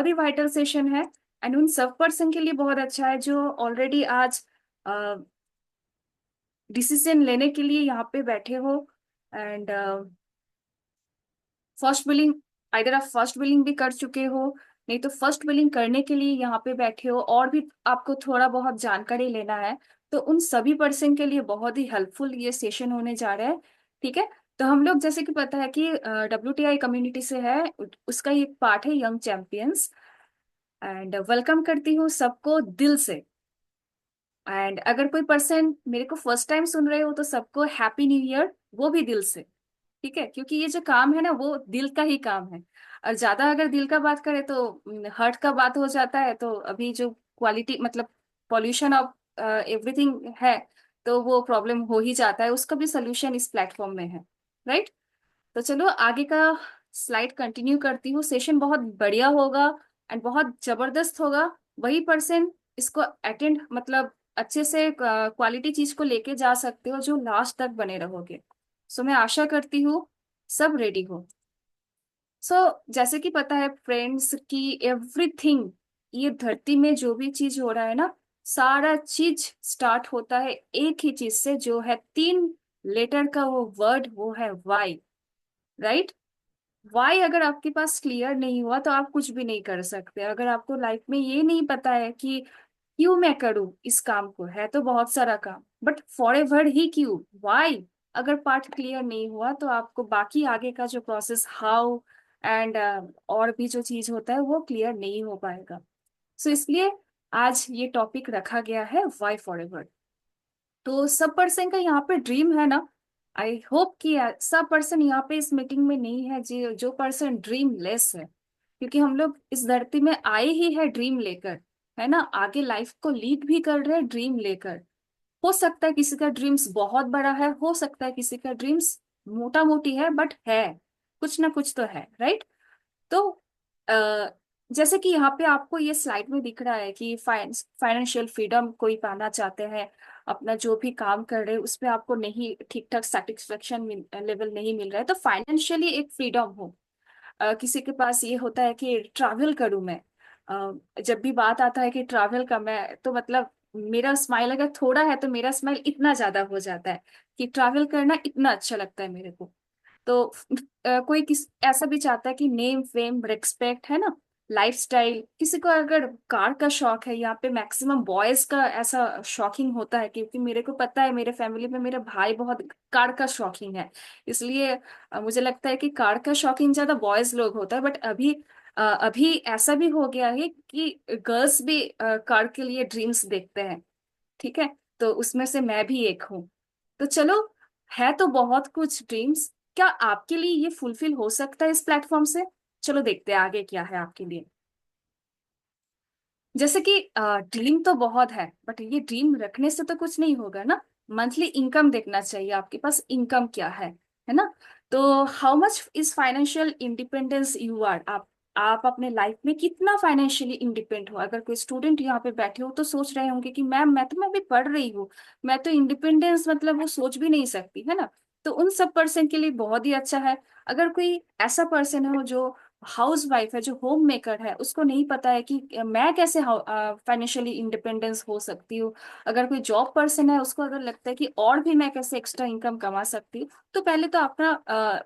बहुत ही vital session है। And उन सब पर्सन के लिए बहुत अच्छा है जो ऑलरेडी आज डिसीजन लेने के लिए यहाँ पे बैठे हो। एंड फर्स्ट बिलिंग, अगर आप फर्स्ट बिलिंग भी कर चुके हो, नहीं तो फर्स्ट बिलिंग करने के लिए यहाँ पे बैठे हो और भी आपको थोड़ा बहुत जानकारी लेना है, तो उन सभी पर्सन के लिए बहुत ही हेल्पफुल ये सेशन होने जा रहा है। ठीक है। तो हम लोग जैसे कि पता है कि WTI कम्युनिटी से है, उसका एक पार्ट है यंग चैंपियंस। एंड वेलकम करती हूँ सबको दिल से। एंड अगर कोई पर्सन मेरे को फर्स्ट टाइम सुन रहे हो तो सबको हैप्पी न्यू ईयर, वो भी दिल से। ठीक है, क्योंकि ये जो काम है ना वो दिल का ही काम है। और ज्यादा अगर दिल का बात करें तो हार्ट का बात हो जाता है, तो अभी जो क्वालिटी मतलब पॉल्यूशन ऑफ एवरीथिंग है, तो वो प्रॉब्लम हो ही जाता है। उसका भी सोल्यूशन इस प्लेटफॉर्म में है। राइट। तो चलो आगे का स्लाइड कंटिन्यू करती हूँ। सेशन बहुत बढ़िया होगा एंड बहुत जबरदस्त होगा। वही पर्सन इसको अटेंड मतलब अच्छे से क्वालिटी चीज को लेके जा सकते हो जो लास्ट तक बने रहोगे। सो मैं आशा करती हूँ सब रेडी हो। सो जैसे कि पता है फ्रेंड्स की एवरीथिंग, ये धरती में जो भी चीज हो रहा है ना, सारा चीज स्टार्ट होता है एक ही चीज से, जो है 3 लेटर का वो वर्ड, वो है वाई। राइट। वाई अगर आपके पास क्लियर नहीं हुआ तो आप कुछ भी नहीं कर सकते। अगर आपको लाइफ में ये नहीं पता है कि क्यों मैं करूं इस काम को, है तो बहुत सारा काम, बट फॉर एवर ही क्यों, वाई अगर पार्ट क्लियर नहीं हुआ तो आपको बाकी आगे का जो प्रोसेस हाउ एंड और भी जो चीज होता है वो क्लियर नहीं हो पाएगा। सो इसलिए आज ये टॉपिक रखा गया है, वाई फॉर एवर। तो सब पर्सन का यहाँ पे ड्रीम है ना। आई होप कि सब पर्सन यहाँ पे इस मीटिंग में नहीं है जो जो पर्सन ड्रीम लेस है, क्योंकि हम लोग इस धरती में आए ही है ड्रीम लेकर। है ना, आगे लाइफ को लीड भी कर रहे हैं ड्रीम लेकर। हो सकता है किसी का ड्रीम्स बहुत बड़ा है, हो सकता है किसी का ड्रीम्स मोटा मोटी है, बट है कुछ ना कुछ तो है। राइट। तो अ, जैसे कि यहाँ पे आपको ये स्लाइड में दिख रहा है कि फाइनेंशियल फ्रीडम कोई पाना चाहते हैं, अपना जो भी काम कर रहे हैं उसमें आपको नहीं ठीक ठाक सेटिस्फेक्शन लेवल नहीं मिल रहा है, तो फाइनेंशियली एक फ्रीडम हो। किसी के पास ये होता है कि ट्रैवल करूं मैं। जब भी बात आता है कि ट्रैवल का, मैं तो मतलब मेरा स्माइल अगर थोड़ा है तो मेरा स्माइल इतना ज्यादा हो जाता है कि ट्रैवल करना इतना अच्छा लगता है मेरे को। तो कोई किस ऐसा भी चाहता है कि नेम फेम रिस्पेक्ट, है ना, लाइफस्टाइल। किसी को अगर कार का शौक है, यहाँ पे मैक्सिमम बॉयज का ऐसा शौकीन होता है, क्योंकि मेरे को पता है मेरे फैमिली में मेरा भाई बहुत कार का शौकीन है। इसलिए मुझे लगता है कि कार का शौकीन ज्यादा बॉयज लोग होता है, बट अभी ऐसा भी हो गया है कि गर्ल्स भी कार के लिए ड्रीम्स देखते हैं। ठीक है। तो उसमें से मैं भी एक हूँ। तो चलो, है तो बहुत कुछ ड्रीम्स, क्या आपके लिए ये फुलफिल हो सकता है इस प्लेटफॉर्म से? चलो देखते हैं आगे क्या है आपके लिए। जैसे कि ड्रीम तो बहुत है, बट ये ड्रीम रखने से तो कुछ नहीं होगा ना। मंथली इनकम देखना चाहिए आपके पास, इनकम क्या है ना। तो how much is financial independence you are, आप अपने लाइफ में कितना फाइनेंशियली इंडिपेंडेंट हो। अगर कोई स्टूडेंट यहाँ पे बैठे हो तो सोच रहे होंगे कि मैम मैं भी पढ़ रही हूँ, मैं तो इंडिपेंडेंस मतलब वो सोच भी नहीं सकती, है ना। तो उन सब पर्सन के लिए बहुत ही अच्छा है। अगर कोई ऐसा पर्सन हो जो हाउस वाइफ है, जो होम मेकर है, उसको नहीं पता है कि मैं कैसे फाइनेंशियली इंडिपेंडेंस हो सकती हूँ। अगर कोई जॉब पर्सन है, उसको अगर लगता है कि और भी मैं कैसे एक्स्ट्रा इनकम कमा सकती हूँ, तो पहले तो अपना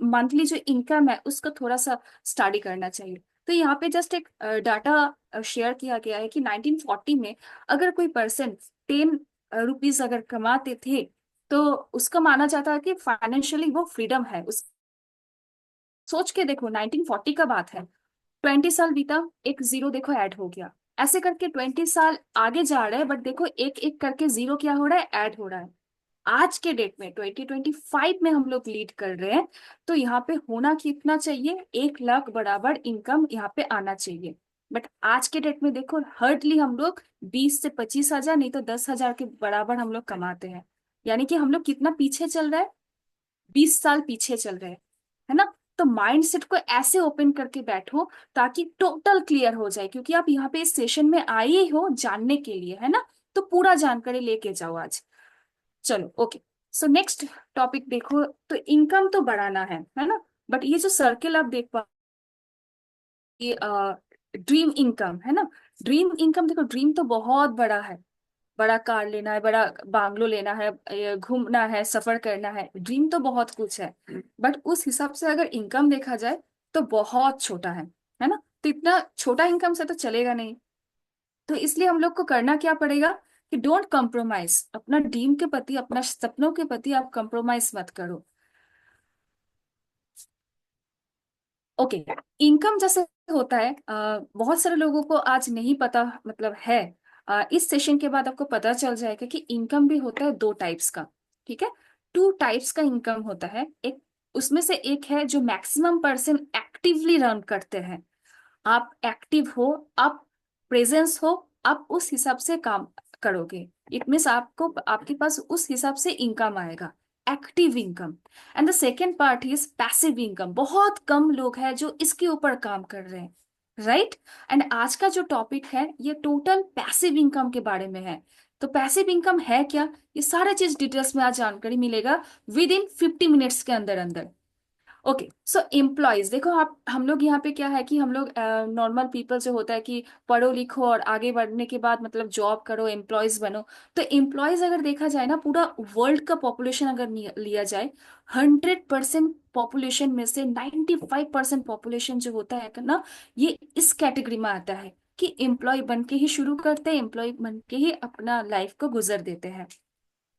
मंथली जो इनकम है उसका थोड़ा सा स्टडी करना चाहिए। तो यहाँ पे जस्ट एक डाटा शेयर किया गया है कि 1940 में अगर कोई पर्सन 10 रुपीज अगर कमाते थे, तो उसका माना जाता है कि फाइनेंशियली वो फ्रीडम है। सोच के देखो, 1940 का बात है, 20 साल बीता, एक जीरो देखो ऐड हो गया। ऐसे करके 20 साल आगे जा रहे हैं, बट देखो एक एक करके जीरो क्या हो रहा है, ऐड हो रहा है। आज के डेट में 2025 में हम लोग लीड कर रहे हैं। तो यहाँ पे होना कितना चाहिए, 1 लाख बराबर इनकम यहाँ पे आना चाहिए। बट आज के डेट में देखो हर्डली हम लोग 20 से 25 हजार, नहीं तो 10 हजार के बराबर हम लोग कमाते हैं। यानी कि हम लोग कितना पीछे चल रहे हैं, 20 साल पीछे चल रहे हैं। है ना। तो माइंड सेट को ऐसे ओपन करके बैठो ताकि टोटल क्लियर हो जाए, क्योंकि आप यहाँ पे इस सेशन में आए ही हो जानने के लिए, है ना। तो पूरा जानकारी लेके जाओ आज। चलो ओके। सो नेक्स्ट टॉपिक देखो, तो इनकम तो बढ़ाना है ना। बट ये जो सर्किल आप देख पा ड्रीम इनकम है ना। ड्रीम इनकम, देखो ड्रीम तो बहुत बड़ा है, बड़ा कार लेना है, बड़ा बांग्लो लेना है, घूमना है, सफर करना है, ड्रीम तो बहुत कुछ है। बट उस हिसाब से अगर इनकम देखा जाए तो बहुत छोटा है ना। तो इतना छोटा इनकम से तो चलेगा नहीं। तो इसलिए हम लोग को करना क्या पड़ेगा कि डोंट कॉम्प्रोमाइज, अपना ड्रीम के प्रति, अपना सपनों के प्रति आप कॉम्प्रोमाइज मत करो। ओके। इनकम जैसे होता है, बहुत सारे लोगों को आज नहीं पता, मतलब है। इस सेशन के बाद आपको पता चल जाएगा कि इनकम भी होता है दो टाइप्स का। ठीक है। टू टाइप्स का इनकम होता है। एक, उसमें से एक है जो मैक्सिमम पर्सन एक्टिवली रन करते हैं। आप एक्टिव हो, आप प्रेजेंस हो, आप उस हिसाब से काम करोगे, इट मीन्स आपको, आपके पास उस हिसाब से इनकम आएगा, active income. And the second part is passive income. बहुत कम लोग हैं जो इसके ऊपर काम कर रहे हैं, राइट। एंड आज का जो टॉपिक है ये टोटल पैसिव इनकम के बारे में है। तो पैसिव इनकम है क्या, ये सारा चीज डिटेल्स में आज जानकारी मिलेगा विद इन 50 मिनट्स के अंदर अंदर। ओके, सो एम्प्लॉयज देखो, आप हम लोग यहाँ पे क्या है कि हम लोग नॉर्मल पीपल जो होता है कि पढ़ो लिखो और आगे बढ़ने के बाद मतलब जॉब करो, एम्प्लॉयज बनो। तो एम्प्लॉयज अगर देखा जाए ना, पूरा वर्ल्ड का पॉपुलेशन अगर लिया जाए, 100% पॉपुलेशन में से 95% पॉपुलेशन जो होता है ना, ये इस कैटेगरी में आता है कि एम्प्लॉय बन के ही शुरू करते हैं, एम्प्लॉय बन के ही अपना लाइफ को गुजर देते हैं।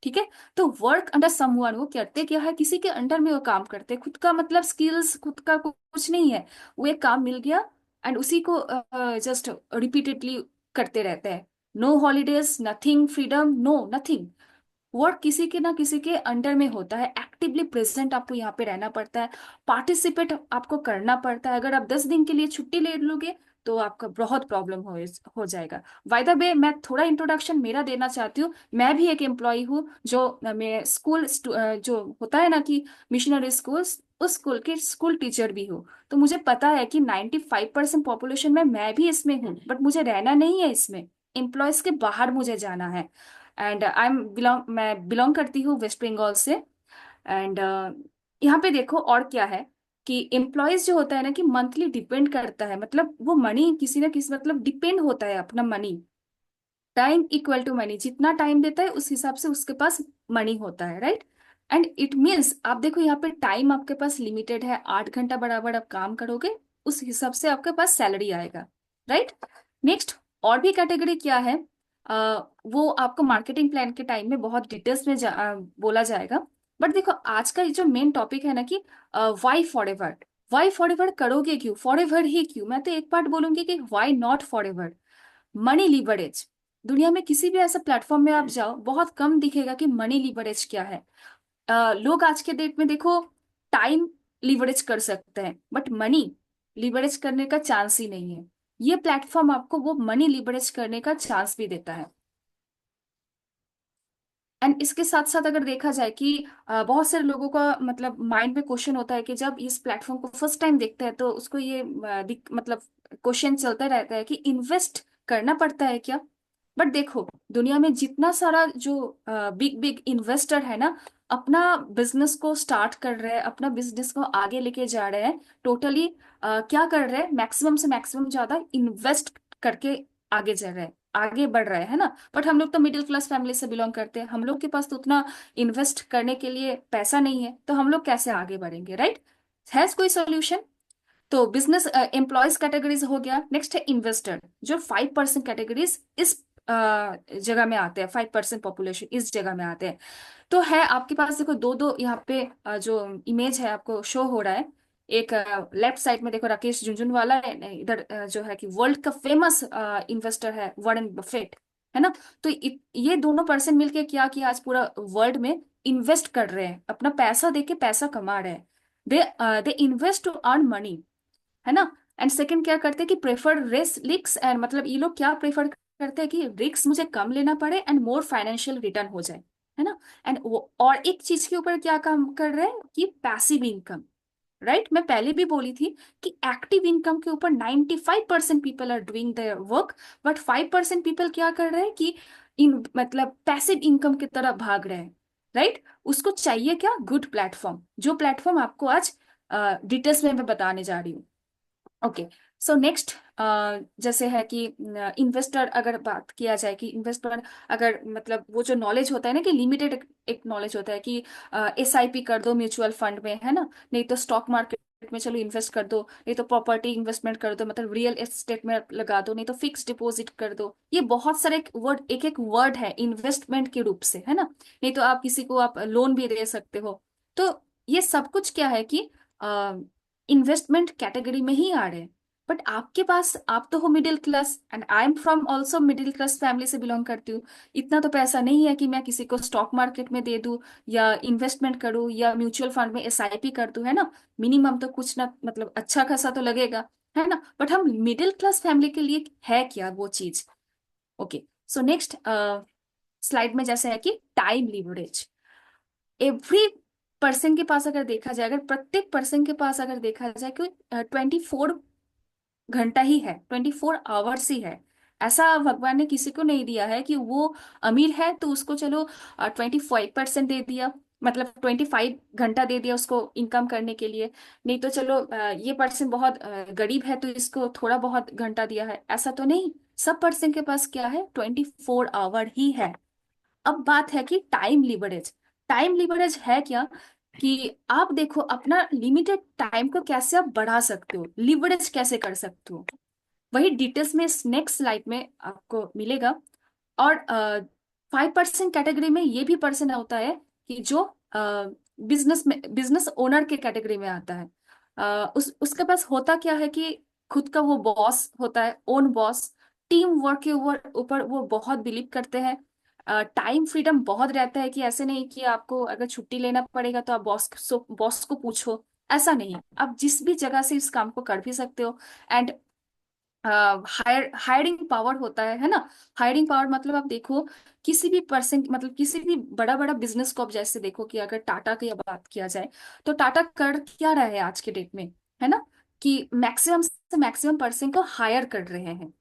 ठीक है। तो वर्क अंडर समवन, वो करते क्या है, किसी के अंडर में वो काम करते हैं, खुद का मतलब स्किल्स खुद का कुछ नहीं है। वो एक काम मिल गया एंड उसी को जस्ट रिपीटेडली करते रहते हैं। No holidays, nothing freedom, no nothing. Work किसी के ना किसी के अंडर में होता है, एक्टिवली प्रेजेंट आपको यहाँ पे रहना पड़ता है, पार्टिसिपेट आपको करना पड़ता है। अगर आप 10 दिन के लिए छुट्टी ले लोगे तो आपका बहुत प्रॉब्लम हो जाएगा। बाय द वे, मैं थोड़ा इंट्रोडक्शन मेरा देना चाहती हूँ। मैं भी एक एम्प्लॉय हूँ, जो मैं स्कूल जो होता है ना कि मिशनरी स्कूल्स, उस स्कूल के स्कूल टीचर भी हूँ। तो मुझे पता है कि 95% पॉपुलेशन में मैं भी इसमें हूँ, बट मुझे रहना नहीं है इसमें, एम्प्लॉयज के बाहर मुझे जाना है। एंड मैं बिलोंग करती हूँ वेस्ट बंगाल से। एंड यहाँ पे देखो और क्या है कि एम्प्लॉयज जो होता है ना कि मंथली डिपेंड करता है, मतलब वो मनी किसी ना किसी मतलब डिपेंड होता है अपना money. Time equal to money, जितना टाइम देता है उस हिसाब से उसके पास मनी होता है, राइट। एंड इट मीन्स आप देखो यहाँ पे टाइम आपके पास लिमिटेड है, 8 घंटा बराबर आप काम करोगे, उस हिसाब से आपके पास सैलरी आएगा, राइट। नेक्स्ट, और भी कैटेगरी क्या है, वो आपको मार्केटिंग प्लान के टाइम में बहुत डिटेल्स में बोला जाएगा। बट देखो आज का ये जो मेन टॉपिक है ना कि why forever, why forever करोगे क्यों, फॉर एवर ही क्यों। मैं तो एक बात बोलूंगी कि why not forever. Money leverage, दुनिया में किसी भी ऐसा प्लेटफॉर्म में आप जाओ, बहुत कम दिखेगा कि मनी लीवरेज क्या है। लोग आज के डेट में देखो टाइम लीवरेज कर सकते हैं, बट मनी लीवरेज करने का चांस ही नहीं है। ये प्लेटफॉर्म आपको वो मनी लीवरेज करने का चांस भी देता है। एंड इसके साथ साथ अगर देखा जाए कि बहुत सारे लोगों का मतलब माइंड में क्वेश्चन होता है कि जब इस प्लेटफॉर्म को फर्स्ट टाइम देखते हैं तो उसको ये मतलब क्वेश्चन चलता रहता है कि इन्वेस्ट करना पड़ता है क्या। बट देखो दुनिया में जितना सारा जो बिग बिग इन्वेस्टर है ना, अपना बिजनेस को स्टार्ट कर रहे हैं, अपना बिजनेस को आगे लेके जा रहे हैं, टोटली क्या कर रहे हैं, मैक्सिमम से मैक्सिमम ज्यादा इन्वेस्ट करके आगे जा रहे हैं, आगे बढ़ रहे हैं ना। बट हम लोग तो मिडिल क्लास फैमिली से बिलोंग करते हैं, हम लोग के पास तो उतना इन्वेस्ट करने के लिए पैसा नहीं है, तो हम लोग कैसे आगे बढ़ेंगे, राइट। है कोई सोल्यूशन। तो बिजनेस एम्प्लॉयज कैटेगरीज हो गया, नेक्स्ट है इन्वेस्टर, जो 5% कैटेगरीज इस जगह में आते हैं, 5% पॉपुलेशन इस जगह में आते हैं। तो है आपके पास देखो दो दो यहाँ पे जो इमेज है आपको शो हो रहा है। एक लेफ्ट साइड में देखो राकेश झुनझुनवाला है, इधर जो है कि वर्ल्ड का फेमस इन्वेस्टर है वॉरेन बफेट, है ना। तो ये दोनों पर्सन मिलके क्या किया, आज पूरा वर्ल्ड में इन्वेस्ट कर रहे हैं, अपना पैसा देके पैसा कमा रहे हैं। They invest to earn money, है ना। एंड सेकंड क्या करते हैं कि प्रेफर रिस्क एंड, मतलब ये लोग क्या प्रेफर करते हैं कि रिस्क मुझे कम लेना पड़े एंड मोर फाइनेंशियल रिटर्न हो जाए, है ना। एंड और एक चीज के ऊपर क्या काम कर रहे हैं कि पैसिव इनकम, राइट। मैं पहले भी बोली थी कि एक्टिव इनकम के ऊपर 95% people are doing their work, but 5% people क्या कर रहे हैं कि इन मतलब पैसिव इनकम की तरफ भाग रहे हैं, राइट। उसको चाहिए क्या, गुड प्लेटफॉर्म, जो प्लेटफॉर्म आपको आज डिटेल्स में मैं बताने जा रही हूँ। ओके, सो नेक्स्ट, जैसे है कि इन्वेस्टर अगर बात किया जाए कि इन्वेस्टर अगर मतलब वो जो नॉलेज होता है ना कि लिमिटेड एक नॉलेज होता है कि एसआईपी कर दो म्यूचुअल फंड में, है ना, नहीं तो स्टॉक मार्केट में चलो इन्वेस्ट कर दो, नहीं तो प्रॉपर्टी इन्वेस्टमेंट कर दो, मतलब रियल एस्टेट में लगा दो, नहीं तो फिक्स डिपॉजिट कर दो। ये बहुत सारे वर्ड, एक एक वर्ड है इन्वेस्टमेंट के रूप से, है ना। नहीं तो आप किसी को आप लोन भी दे सकते हो। तो ये सब कुछ क्या है कि इन्वेस्टमेंट कैटेगरी में ही आ रहे हैं। बट आपके पास, आप तो हो middle class, and I am from also middle class family से बिलोंग करती हूँ। इतना तो पैसा नहीं है कि मैं किसी को स्टॉक मार्केट में दे दूं या इन्वेस्टमेंट करूं या म्यूचुअल फंड में एसआईपी कर दूं, है ना। मिनिमम तो कुछ ना, मतलब अच्छा खासा तो लगेगा, है ना। बट हम मिडिल क्लास फैमिली के लिए है क्या वो चीज। ओके, सो नेक्स्ट स्लाइड में जैसे है कि टाइम लिवरेज। एवरी पर्सन के पास अगर देखा जाए, अगर प्रत्येक पर्सन के पास अगर देखा जाए कि 24 घंटा ही है, 24 आवर्स ही है। ऐसा भगवान ने किसी को नहीं दिया है कि वो अमीर है तो उसको चलो 25% दे दिया, मतलब 25 घंटा दे दिया उसको इनकम करने के लिए। नहीं तो चलो ये पर्सन बहुत गरीब है तो इसको थोड़ा बहुत घंटा दिया है, ऐसा तो नहीं। सब पर्सन के पास क्या है, 24 आवर ही है। अब बात है कि टाइम लिवरेज। टाइम लिवरेज है क्या, कि आप देखो अपना लिमिटेड टाइम को कैसे आप बढ़ा सकते हो, लिवरेज कैसे कर सकते हो, वही डिटेल्स में इस नेक्स्ट स्लाइड में आपको मिलेगा। और 5% कैटेगरी में ये भी पर्सन होता है कि जो बिजनेस ओनर के कैटेगरी में आता है। उसके पास होता क्या है कि खुद का वो बॉस होता है, ओन बॉस। टीम वर्क के ऊपर ऊपर वो बहुत बिलीव करते हैं। टाइम फ्रीडम बहुत रहता है कि ऐसे नहीं कि आपको अगर छुट्टी लेना पड़ेगा तो आप बॉस को पूछो, ऐसा नहीं। आप जिस भी जगह से इस काम को कर भी सकते हो। एंड हायरिंग पावर होता है ना। हायरिंग पावर मतलब आप देखो किसी भी पर्सन, मतलब किसी भी बड़ा बड़ा बिजनेस को आप जैसे देखो कि अगर टाटा की बात किया जाए तो टाटा कर क्या रहा है आज के डेट में, है ना, कि मैक्सिमम से मैक्सिमम पर्सन को हायर कर रहे हैं,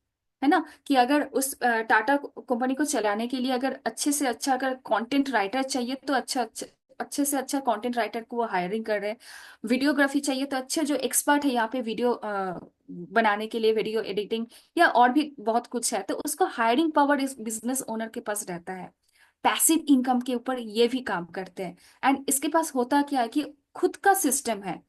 है ना। कि अगर उस टाटा कंपनी को चलाने के लिए अगर अच्छे से अच्छा अगर कंटेंट राइटर चाहिए तो अच्छे से अच्छा कंटेंट राइटर को वो हायरिंग कर रहे हैं। वीडियोग्राफी चाहिए तो अच्छे जो एक्सपर्ट है यहाँ पे वीडियो बनाने के लिए, वीडियो एडिटिंग या और भी बहुत कुछ है, तो उसको हायरिंग पावर इस बिजनेस ओनर के पास रहता है। पैसिव इनकम के ऊपर ये भी काम करते हैं। एंड इसके पास होता क्या है कि खुद का सिस्टम है,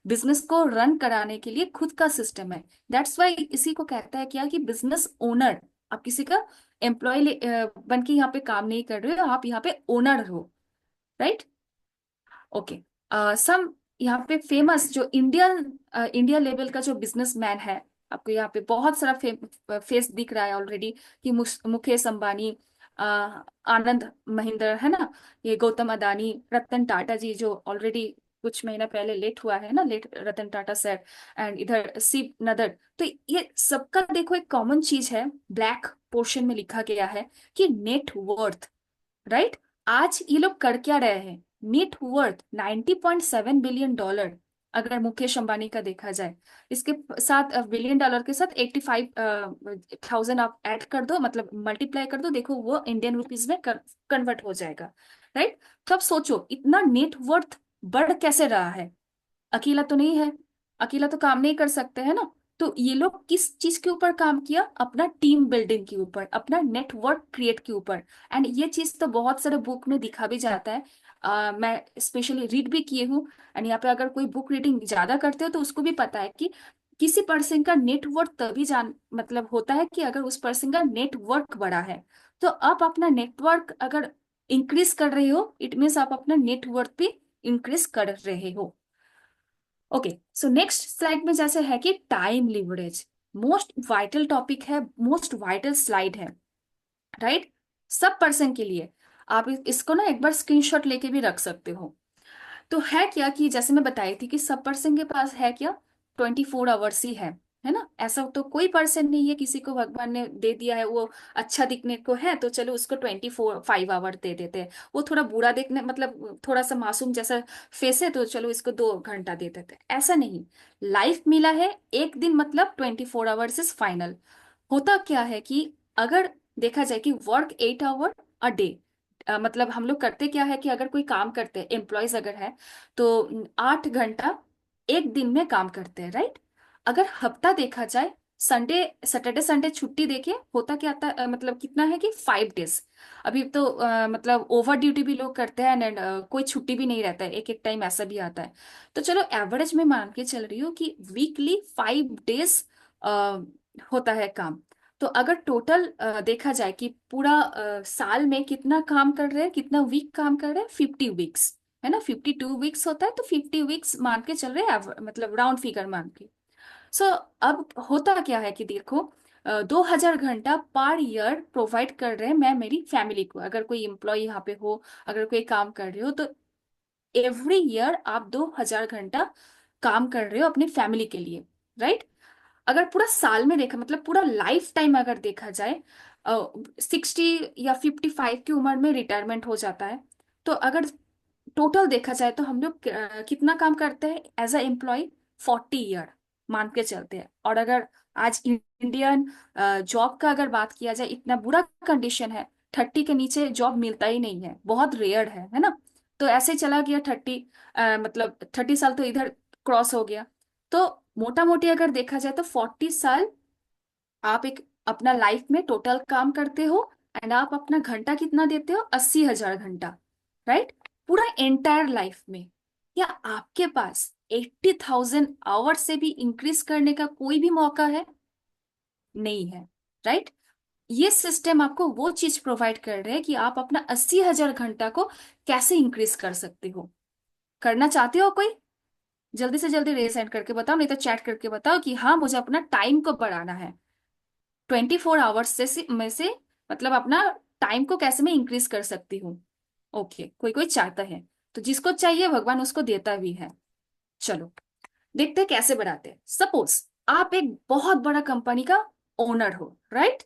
बिजनेस को रन कराने के लिए खुद का सिस्टम है। दैट्स वाई इसी को कहता है क्या कि बिजनेस ओनर। आप किसी का एम्प्लॉय बन के यहाँ पे काम नहीं कर रहे हो, आप यहाँ पे ओनर हो, राइट। ओके, सम यहाँ पे फेमस जो इंडिया लेवल का जो बिजनेसमैन है, आपको यहाँ पे बहुत सारा फेस दिख रहा है ऑलरेडी, कि मुकेश अंबानी, आनंद महिंद्रा, है ना, ये गौतम अदानी, रतन टाटा जी जो ऑलरेडी कुछ महीना पहले लेट हुआ है ना, late Ratan Tata sir. And इधर शिव नदर। तो ये सबका देखो एक कॉमन चीज है, ब्लैक पोर्शन में लिखा गया है कि नेट वर्थ, राइट। आज ये लोग कर क्या रहे हैं, नेट वर्थ 90.7 बिलियन डॉलर। अगर मुकेश अंबानी का देखा जाए, इसके साथ बिलियन डॉलर के साथ 85,000 आप ऐड कर दो, मतलब मल्टीप्लाई कर दो, देखो वो इंडियन रुपीज में कन्वर्ट हो जाएगा, राइट। तो अब सोचो इतना नेट वर्थ बढ़ कैसे रहा है। अकेला तो नहीं है, अकेला तो काम नहीं कर सकते, है ना। तो ये लोग किस चीज के ऊपर काम किया, अपना टीम बिल्डिंग के ऊपर, अपना नेटवर्क क्रिएट के ऊपर। एंड ये चीज तो बहुत सारे बुक में दिखा भी जाता है। मैं स्पेशली रीड भी किए हूँ। एंड यहाँ पे अगर कोई बुक रीडिंग ज्यादा करते हो तो उसको भी पता है कि किसी पर्सन का नेटवर्क तभी जान मतलब होता है कि अगर उस पर्सन का नेटवर्क बड़ा है। तो आप अपना नेटवर्क अगर इंक्रीज कर रहे हो, इट मीन्स आप अपना नेटवर्क भी इंक्रीज कर रहे हो। ओके, सो नेक्स्ट स्लाइड में जैसे है कि time leverage most vital topic है, मोस्ट वाइटल स्लाइड है, राइट। सब पर्सन के लिए आप इसको ना एक बार स्क्रीनशॉट लेके भी रख सकते हो। तो है क्या कि जैसे मैं बताई थी कि सब पर्सन के पास है क्या, 24 आवर्स ही है ना। ऐसा तो कोई पर्सन नहीं है किसी को भगवान ने दे दिया है वो अच्छा दिखने को है तो चलो उसको 5 आवर दे देते हैं। वो थोड़ा बुरा देखने मतलब थोड़ा सा मासूम जैसा फेस है तो चलो इसको 2 घंटा दे देते हैं, ऐसा नहीं। लाइफ मिला है एक दिन, मतलब 24 आवर्स इज फाइनल। होता क्या है कि अगर देखा जाए कि वर्क 8 आवर अ डे, मतलब हम लोग करते क्या है कि अगर कोई काम करते हैं, एम्प्लॉयज अगर है तो 8 घंटा एक दिन में काम करते हैं, राइट। अगर हफ्ता देखा जाए, संडे सैटरडे संडे छुट्टी देखिए, होता क्या आता मतलब कितना है कि 5 डेज। अभी तो मतलब ओवर ड्यूटी भी लोग करते हैं एंड कोई छुट्टी भी नहीं रहता है, एक एक टाइम ऐसा भी आता है। तो चलो एवरेज में मान के चल रही हूँ कि वीकली 5 डेज होता है काम। तो अगर टोटल देखा जाए कि पूरा साल में कितना काम कर रहे हैं, कितना वीक काम कर रहे हैं, 50 वीक्स है ना, 52 वीक्स होता है, तो 50 वीक्स मान के चल रहे हैं मतलब राउंड फिगर मान के। सो अब होता क्या है कि देखो 2,000 घंटा पर ईयर प्रोवाइड कर रहे हैं मैं मेरी फैमिली को। अगर कोई एम्प्लॉय यहाँ पे हो, अगर कोई काम कर रहे हो, तो एवरी ईयर आप 2,000 घंटा काम कर रहे हो अपनी फैमिली के लिए, राइट। अगर पूरा साल में देखा, मतलब पूरा लाइफ टाइम अगर देखा जाए, 60 या 55 की उम्र में रिटायरमेंट हो जाता है। तो अगर टोटल देखा जाए तो हम लोग कितना काम करते हैं एज अ एम्प्लॉय, 40 ईयर मान के चलते हैं। और अगर आज इंडियन जॉब का अगर बात किया जाए, इतना बुरा कंडीशन है, 30 के नीचे जॉब मिलता ही नहीं है, बहुत रेयर है ना। तो ऐसे ही चला गया 30, मतलब 30 साल तो इधर क्रॉस हो गया। तो मोटा मोटी अगर देखा जाए तो 40 साल आप एक अपना लाइफ में टोटल काम करते हो, एंड आप अपना घंटा कितना देते हो, 80,000 घंटा, राइट। पूरा एंटायर लाइफ में। या आपके पास 80,000 आवर्स से भी इंक्रीज करने का कोई भी मौका है? नहीं है, राइट। ये सिस्टम आपको वो चीज प्रोवाइड कर रहे हैं कि आप अपना 80,000 घंटा को कैसे इंक्रीज कर सकते हो। करना चाहते हो कोई? जल्दी से जल्दी रेस एंड करके बताओ, नहीं तो चैट करके बताओ कि हाँ मुझे अपना टाइम को बढ़ाना है। 24 आवर्स में से मतलब अपना टाइम को कैसे मैं इंक्रीज कर सकती हूँ। ओके, कोई कोई चाहता है, तो जिसको चाहिए भगवान उसको देता भी है। चलो देखते हैं कैसे बढ़ाते हैं। सपोज आप एक बहुत बड़ा कंपनी का ओनर हो, right.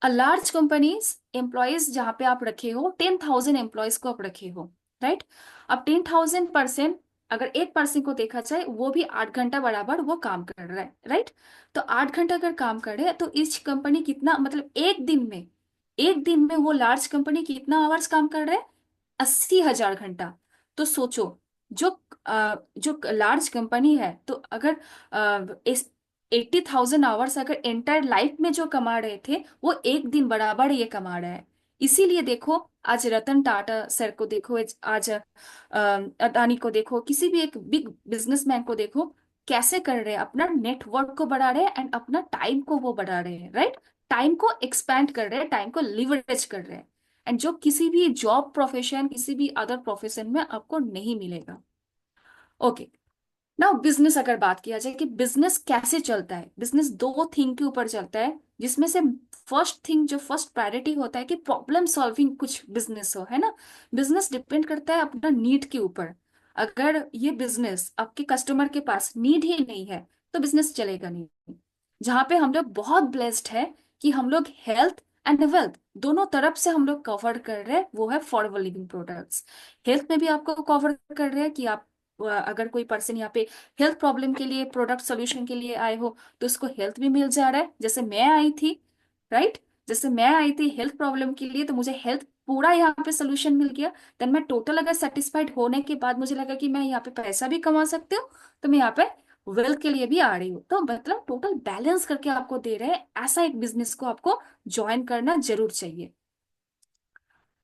A large companies employees जहां पे आप रखे हो, 10,000 एम्प्लॉयज को आप रखे हो, राइट। अब 10,000 पर्सन, अगर एक पर्सन को देखा जाए वो भी 8 घंटा बराबर वो काम कर रहा है, राइट। तो 8 घंटा अगर काम कर रहे हैं तो इस कंपनी कितना, मतलब एक दिन में वो लार्ज कंपनी कितना आवर्स काम कर रहे हैं, 80,000 घंटा। तो सोचो, जो जो लार्ज कंपनी है, तो अगर इस 80,000 आवर्स अगर एंटायर लाइफ में जो कमा रहे थे, वो एक दिन बराबर ये कमा रहे हैं। इसीलिए देखो, आज रतन टाटा सर को देखो, आज अदानी को देखो, किसी भी एक बिग बिजनेसमैन को देखो, कैसे कर रहे हैं, अपना नेटवर्क को बढ़ा रहे हैं एंड अपना टाइम को वो बढ़ा रहे हैं, राइट। टाइम को एक्सपैंड कर रहे हैं, टाइम को लिवरेज कर रहे हैं, एंड जो किसी भी जॉब प्रोफेशन, किसी भी अदर प्रोफेशन में आपको नहीं मिलेगा। ओके, नाउ बिजनेस अगर बात किया जाए कि बिजनेस कैसे चलता है, बिजनेस दो थिंग के ऊपर चलता है, जिसमें से फर्स्ट थिंग, जो फर्स्ट प्रायोरिटी होता है कि प्रॉब्लम सॉल्विंग कुछ बिजनेस हो, है ना। बिजनेस डिपेंड करता है अपना नीड के ऊपर। अगर ये बिजनेस आपके कस्टमर के पास नीड ही नहीं है, तो बिजनेस चलेगा नहीं। जहाँ पे हम लोग बहुत ब्लेस्ड है कि हम लोग हेल्थ एंड वेल्थ दोनों तरफ से हम लोग कवर कर रहे हैं, वो है फॉरएवर लिविंग प्रोडक्ट्स। हेल्थ में भी आपको कवर कर रहे हैं कि आप अगर कोई पर्सन यहाँ पे हेल्थ प्रॉब्लम के लिए, प्रोडक्ट सोल्यूशन के लिए आए हो, तो उसको हेल्थ भी मिल जा रहा है। जैसे मैं आई थी, राइट, जैसे मैं आई थी हेल्थ प्रॉब्लम के लिए, तो मुझे हेल्थ पूरा यहाँ पे सोल्यूशन मिल गया। देन मैं टोटल अगर सेटिस्फाइड होने के बाद मुझे लगा कि मैं यहाँ पे पैसा भी कमा सकती हूँ, तो मैं यहाँ पे वेल्थ के लिए भी आ रही हूँ। तो मतलब टोटल बैलेंस करके आपको दे रहे हैं, ऐसा एक बिजनेस को आपको ज्वाइन करना जरूर चाहिए।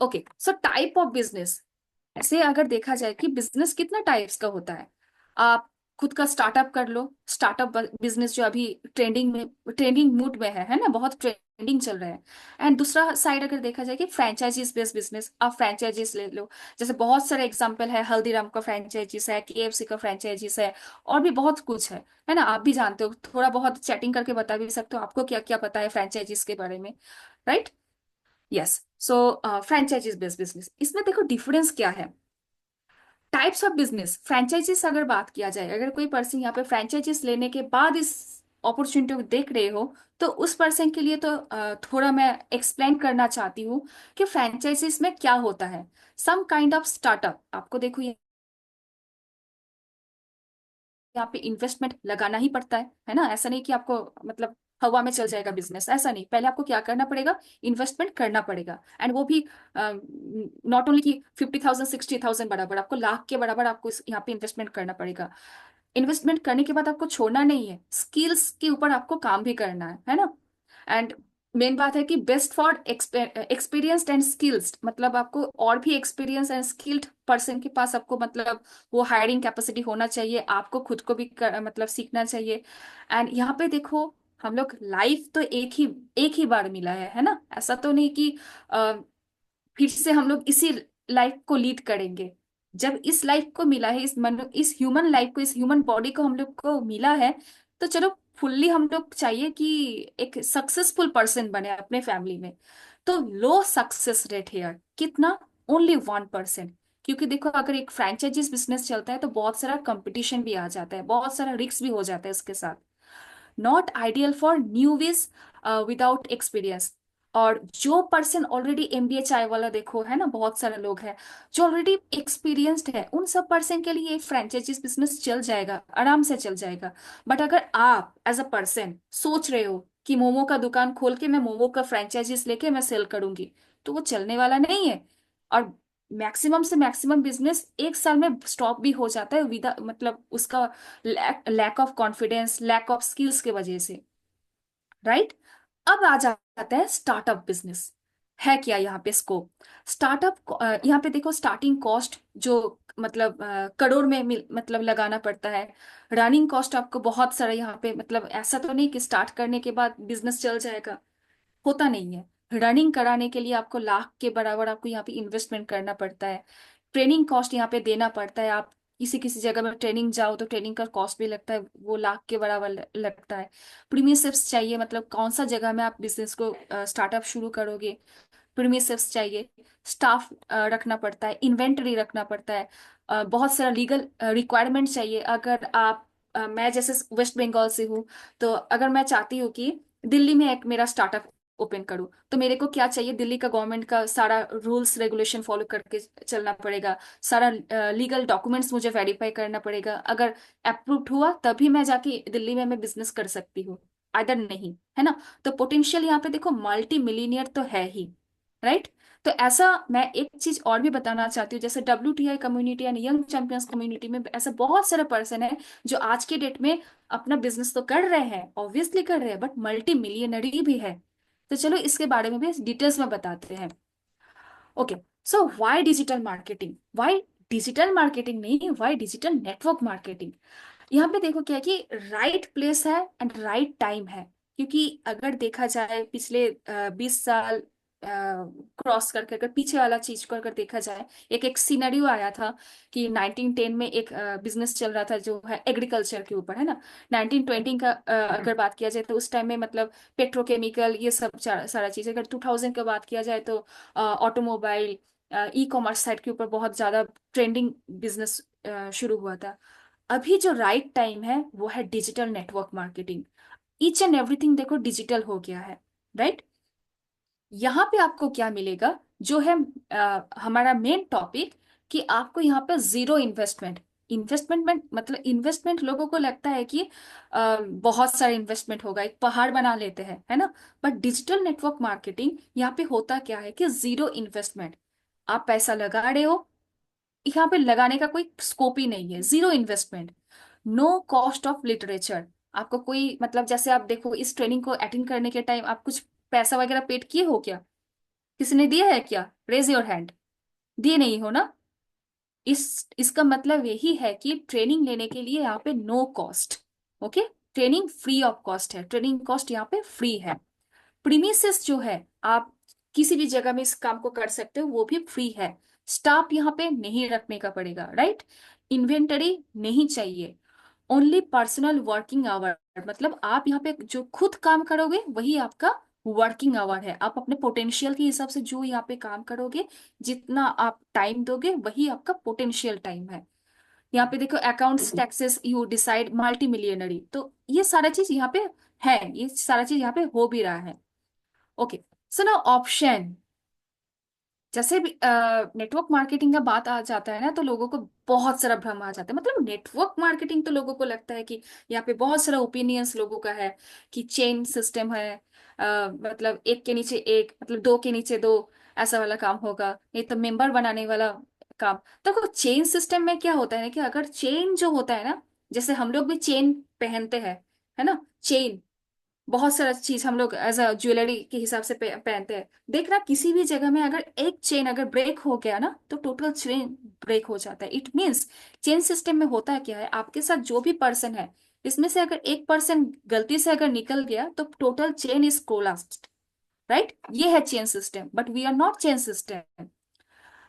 Okay, so type of business, ऐसे अगर देखा जाए कि बिजनेस कितना टाइप्स का होता है। आप खुद का स्टार्टअप कर लो, स्टार्टअप बिजनेस जो अभी ट्रेंडिंग मूड में है ना, बहुत ट्रेंडिंग चल रहा है। एंड दूसरा साइड अगर देखा जाए कि फ्रेंचाइजीज बेस्ड बिजनेस, आप फ्रेंचाइजीज ले लो। जैसे बहुत सारे एग्जांपल है, हल्दीराम का फ्रेंचाइजीज है, KFC का फ्रेंचाइजीज है, और भी बहुत कुछ है ना। आप भी जानते हो, थोड़ा बहुत चैटिंग करके बता भी सकते हो आपको क्या क्या पता है फ्रेंचाइजीज के बारे में, राइट। यस। सो फ्रेंचाइजीज बेस्ड बिजनेस, इसमें देखो डिफरेंस क्या है। टाइप्स ऑफ बिजनेस, फ्रेंचाइजीज अगर बात किया जाए, अगर कोई पर्सन यहाँ पे फ्रेंचाइजीज लेने के बाद इस अपॉर्चुनिटी को देख रहे हो, तो उस पर्सन के लिए तो थोड़ा मैं एक्सप्लेन करना चाहती हूँ कि फ्रेंचाइजीज में क्या होता है। सम काइंड ऑफ स्टार्टअप, आपको देखो यहाँ पे इन्वेस्टमेंट लगाना ही पड़ता है ना। ऐसा नहीं कि आपको मतलब हवा में चल जाएगा बिजनेस, ऐसा नहीं। पहले आपको क्या करना पड़ेगा, इन्वेस्टमेंट करना पड़ेगा, एंड वो भी नॉट ओनली कि 50,000 60,000 बराबर, आपको लाख के बराबर आपको यहाँ पे इन्वेस्टमेंट करना पड़ेगा। इन्वेस्टमेंट करने के बाद आपको छोड़ना नहीं है, स्किल्स के ऊपर आपको काम भी करना है ना। एंड मेन बात है कि best for experienced and skills, मतलब आपको और भी एक्सपीरियंस एंड स्किल्ड पर्सन के पास आपको मतलब वो हायरिंग कैपेसिटी होना चाहिए, आपको खुद को भी मतलब सीखना चाहिए। एंड यहाँ पे देखो, हम लोग लाइफ तो एक ही बार मिला है ना। ऐसा तो नहीं कि फिर से हम लोग इसी लाइफ को लीड करेंगे। जब इस लाइफ को मिला है, इस ह्यूमन लाइफ को, इस ह्यूमन बॉडी को हम लोग को मिला है, तो चलो फुल्ली हम लोग चाहिए कि एक सक्सेसफुल पर्सन बने अपने फैमिली में। तो लो सक्सेस रेट हेयर कितना, ओनली 1%। क्योंकि देखो, अगर एक फ्रेंचाइजीज बिजनेस चलता है तो बहुत सारा कंपटीशन भी आ जाता है, बहुत सारा रिस्क भी हो जाता है उसके साथ। Not ideal for newbies without experience. और जो पर्सन ऑलरेडी एमबीए चाय वाला, देखो है ना, बहुत सारे लोग हैं जो ऑलरेडी एक्सपीरियंस्ड है, उन सब पर्सन के लिए फ्रेंचाइजीज बिजनेस चल जाएगा, आराम से चल जाएगा। बट अगर आप एज अ पर्सन सोच रहे हो कि मोमो का दुकान खोल के मैं मोमो का फ्रेंचाइजीज लेके मैं सेल करूंगी, तो वो चलने वाला नहीं है। और मैक्सिमम से मैक्सिमम बिजनेस एक साल में स्टॉप भी हो जाता है, विदा मतलब उसका lack of confidence, lack of skills के वजह से, राइट। अब आ जाता है स्टार्टअप बिजनेस। है क्या यहाँ पे स्कोप? स्टार्टअप, यहाँ पे देखो, स्टार्टिंग कॉस्ट जो मतलब करोड़ में मतलब लगाना पड़ता है। रनिंग कॉस्ट आपको बहुत सारा यहाँ पे, मतलब ऐसा तो नहीं कि स्टार्ट करने के बाद बिजनेस चल जाएगा, होता नहीं है। रनिंग कराने के लिए आपको लाख के बराबर आपको यहाँ पे इन्वेस्टमेंट करना पड़ता है। ट्रेनिंग कॉस्ट यहाँ पे देना पड़ता है। आप किसी किसी जगह में ट्रेनिंग जाओ तो ट्रेनिंग का कॉस्ट भी लगता है, वो लाख के बराबर लगता है। प्रीमियसिव्स चाहिए, मतलब कौन सा जगह में आप बिजनेस को स्टार्टअप शुरू करोगे, प्रीमियसिव्स चाहिए। स्टाफ रखना पड़ता है, इन्वेंटरी रखना पड़ता है, बहुत सारा लीगल रिक्वायरमेंट चाहिए। अगर आप मैं जैसे वेस्ट बंगाल से हूँ, तो अगर मैं चाहती हूँ कि दिल्ली में एक मेरा स्टार्टअप ओपन करूँ, तो मेरे को क्या चाहिए, दिल्ली का गवर्नमेंट का सारा रूल्स रेगुलेशन फॉलो करके चलना पड़ेगा। सारा लीगल डॉक्यूमेंट्स मुझे वेरीफाई करना पड़ेगा। अगर अप्रूव्ड हुआ तभी मैं जाके दिल्ली में मैं बिजनेस कर सकती हूँ, अदर नहीं, है ना। तो पोटेंशियल यहाँ पे देखो, मल्टी मिलीनियर तो है ही, राइट। तो ऐसा मैं एक चीज और भी बताना चाहती हूँ, जैसे WTI community and young champions community में ऐसे बहुत सारे पर्सन है जो आज के डेट में अपना बिजनेस तो कर रहे हैं, ऑब्वियसली कर रहे हैं, बट मल्टी मिलियनरी भी है। तो चलो इसके बारे में भी डिटेल्स में बताते हैं। Okay, so why digital marketing, why digital marketing नहीं, व्हाई डिजिटल नेटवर्क मार्केटिंग। यहाँ पे देखो क्या है कि राइट प्लेस है एंड राइट टाइम है। क्योंकि अगर देखा जाए पिछले 20 साल क्रॉस करके, अगर पीछे वाला चीज को अगर देखा जाए, एक एक सिनेरियो आया था कि 1910 में एक बिजनेस चल रहा था जो है एग्रीकल्चर के ऊपर, है ना। 1920 का अगर बात किया जाए तो उस टाइम में मतलब पेट्रोकेमिकल, ये सब सारा चीज। अगर 2000 का बात किया जाए तो ऑटोमोबाइल, ई कॉमर्स साइट के ऊपर बहुत ज्यादा ट्रेंडिंग बिजनेस शुरू हुआ था। अभी जो राइट टाइम है वो है digital network marketing. Each and everything देखो डिजिटल हो गया है, राइट। यहाँ पे आपको क्या मिलेगा, जो है हमारा मेन टॉपिक, कि आपको यहाँ पे जीरो इन्वेस्टमेंट। इन्वेस्टमेंट में मतलब इन्वेस्टमेंट लोगों को लगता है कि बहुत सारा इन्वेस्टमेंट होगा, एक पहाड़ बना लेते हैं, है ना। बट डिजिटल नेटवर्क मार्केटिंग यहाँ पे होता क्या है कि जीरो इन्वेस्टमेंट। आप पैसा लगा रहे हो, यहाँ पे लगाने का कोई स्कोप ही नहीं है, zero investment. No cost of literature. आपको कोई मतलब, जैसे आप देखो इस ट्रेनिंग को अटेंड करने के टाइम आप कुछ पैसा वगैरह पेड किए हो क्या? किसी ने दिया है क्या? Raise your hand. दिए नहीं हो ना। इसका मतलब यही है कि ट्रेनिंग लेने के लिए यहाँ पे no cost. Okay, training free of cost है, ट्रेनिंग कॉस्ट यहाँ पे फ्री है। प्रीमिसेस जो है, आप किसी भी जगह में इस काम को कर सकते हो, वो भी फ्री है। स्टाफ यहाँ पे नहीं रखने का पड़ेगा, राइट। इन्वेंटरी नहीं चाहिए। ओनली पर्सनल वर्किंग आवर, मतलब आप यहाँ पे जो खुद काम करोगे वही आपका वर्किंग आवर है। आप अपने पोटेंशियल के हिसाब से जो यहाँ पे काम करोगे, जितना आप टाइम दोगे वही आपका पोटेंशियल टाइम है। यहाँ पे देखो, accounts, taxes you decide, multi millionaire, तो ये सारा चीज यहाँ पे है, ये सारा चीज यहाँ पे हो भी रहा है। ओके, सो ना ऑप्शन, जैसे भी नेटवर्क मार्केटिंग का बात आ जाता है ना, तो लोगों को बहुत सारा भ्रम आ जाता है। मतलब नेटवर्क मार्केटिंग तो लोगों को लगता है कि यहाँ पे बहुत सारा ओपिनियंस लोगों का है कि चेन सिस्टम है, मतलब एक के नीचे एक, मतलब दो के नीचे दो, ऐसा वाला काम होगा, नहीं तो मेंबर बनाने वाला काम। तो चेन सिस्टम में क्या होता है ना कि अगर चेन जो होता है ना, जैसे हम लोग भी चेन पहनते हैं, है ना, चेन, बहुत सारा चीज हम लोग एज अ ज्वेलरी के हिसाब से पहनते हैं। देखना किसी भी जगह में अगर एक चेन अगर ब्रेक हो गया ना, तो टोटल चेन ब्रेक हो जाता है। इट मीन्स चेन सिस्टम में होता है क्या है, आपके साथ जो भी पर्सन है, इसमें से अगर एक पर्सन गलती से अगर निकल गया तो total chain is collapsed. Right, ये है chain system, but we are not chain system.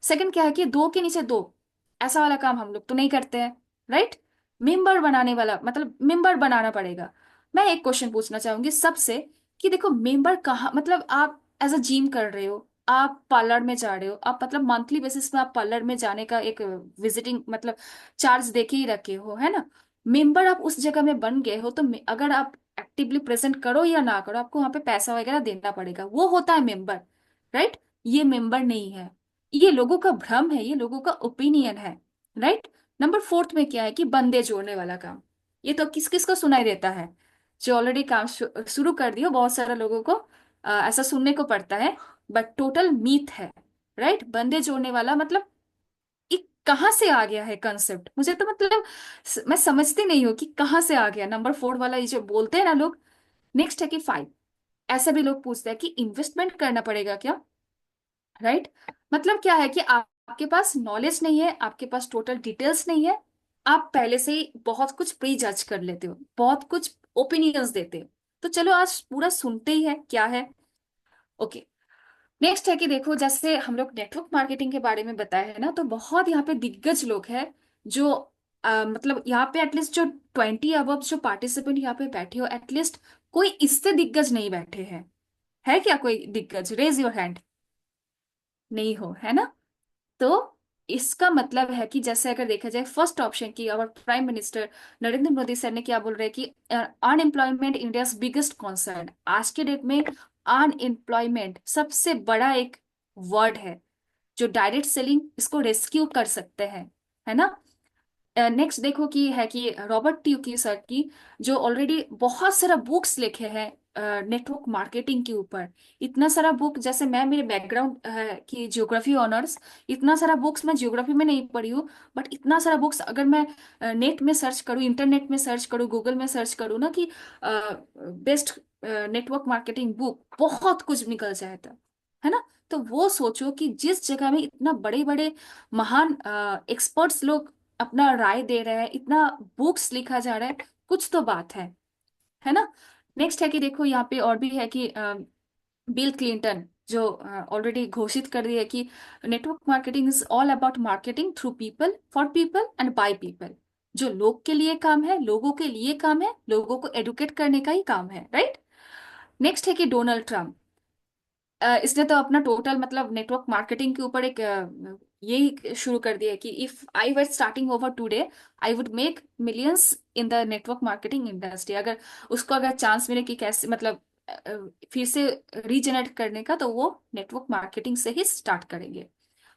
Second क्या है कि दो के नीचे दो, ऐसा वाला काम हम लोग तो नहीं करते हैं। राइट, मेंबर बनाने वाला मतलब मेंबर बनाना पड़ेगा। मैं एक क्वेश्चन पूछना चाहूंगी सबसे, कि देखो मेंबर कहाँ, मतलब आप एज अ जिम कर रहे हो, आप पार्लर में जा रहे हो, आप मतलब मंथली बेसिस में आप पार्लर में जाने का एक विजिटिंग मतलब चार्ज देके ही रखे हो, है ना। मेंबर आप उस जगह में बन गए हो, तो अगर आप एक्टिवली प्रेजेंट करो या ना करो, आपको वहां पे पैसा वगैरह देना पड़ेगा, वो होता है मेंबर। राइट, ये मेंबर नहीं है, ये लोगों का भ्रम है, ये लोगों का ओपिनियन है। राइट। नंबर फोर्थ में क्या है कि बंदे जोड़ने वाला काम, ये तो किस किस को सुनाई देता है, जो ऑलरेडी काम शुरू कर दिया बहुत सारे लोगों को ऐसा सुनने को पड़ता है, बट टोटल मीथ है। राइट, बंदे जोड़ने वाला मतलब ये कहाँ से आ गया है कंसेप्ट, मुझे तो मतलब मैं समझती नहीं हूँ कि कहाँ से आ गया नंबर फोर वाला, ये जो बोलते हैं ना लोग। नेक्स्ट है कि फाइव, ऐसे भी लोग पूछते हैं कि इन्वेस्टमेंट करना पड़ेगा क्या। राइट, मतलब क्या है कि आपके पास नॉलेज नहीं है, आपके पास टोटल डिटेल्स नहीं है, आप पहले से ही बहुत कुछ प्री जज कर लेते हो, बहुत कुछ ओपिनियंस देते हो। तो चलो आज पूरा सुनते ही है क्या है। ओके, नेक्स्ट है कि देखो जैसे हम लोग नेटवर्क मार्केटिंग के बारे में बताया है ना, तो बहुत यहाँ पे दिग्गज लोग हैं जो मतलब यहाँ पे एटलीस्ट जो 20 अबव जो पार्टिसिपेंट यहाँ पे बैठे हो, एटलीस्ट कोई इससे दिग्गज नहीं बैठे हैं। है क्या कोई दिग्गज, रेज योर हैंड। नहीं हो, है ना। तो इसका मतलब है कि जैसे अगर देखा जाए फर्स्ट ऑप्शन की, और prime minister Narendra Modi sir ने क्या बोल रहे हैं कि अनएम्प्लॉयमेंट इंडियाज बिगेस्ट कॉन्सर्न, आज के डेट में अनएम्प्लॉयमेंट सबसे बड़ा एक वर्ड है, जो डायरेक्ट सेलिंग इसको रेस्क्यू कर सकते हैं, है ना। नेक्स्ट देखो कि है कि रॉबर्ट ट्यूकी सर की, जो ऑलरेडी बहुत सारा बुक्स लिखे हैं नेटवर्क मार्केटिंग के ऊपर। इतना सारा बुक, जैसे मैं मेरे बैकग्राउंड की ज्योग्राफी ऑनर्स, इतना सारा बुक्स मैं ज्योग्राफी में नहीं पढ़ी हूँ, बट इतना सारा बुक्स अगर मैं नेट में सर्च करूँ, इंटरनेट में सर्च करूँ, गूगल में सर्च करूँ ना कि बेस्ट नेटवर्क मार्केटिंग बुक, बहुत कुछ निकल जाता है ना। तो वो सोचो कि जिस जगह में इतना बड़े बड़े महान एक्सपर्ट्स लोग अपना राय दे रहे हैं, इतना बुक्स लिखा जा रहा है, कुछ तो बात है ना। नेक्स्ट है कि देखो यहाँ पे और भी है कि बिल क्लिंटन जो ऑलरेडी घोषित कर दिया है कि network marketing is all about marketing through people for people and by people, जो लोग के लिए काम है, लोगों के लिए काम है, लोगों को एडुकेट करने का ही काम है। राइट। नेक्स्ट है कि डोनाल्ड ट्रम्प, इसने तो अपना टोटल मतलब नेटवर्क मार्केटिंग के ऊपर एक यही शुरू कर दिया है कि if I were starting over today, I would make millions in the network marketing industry. अगर उसको अगर चांस मिले कि कैसे मतलब फिर से रीजनरेट करने का, तो वो नेटवर्क मार्केटिंग से ही स्टार्ट करेंगे।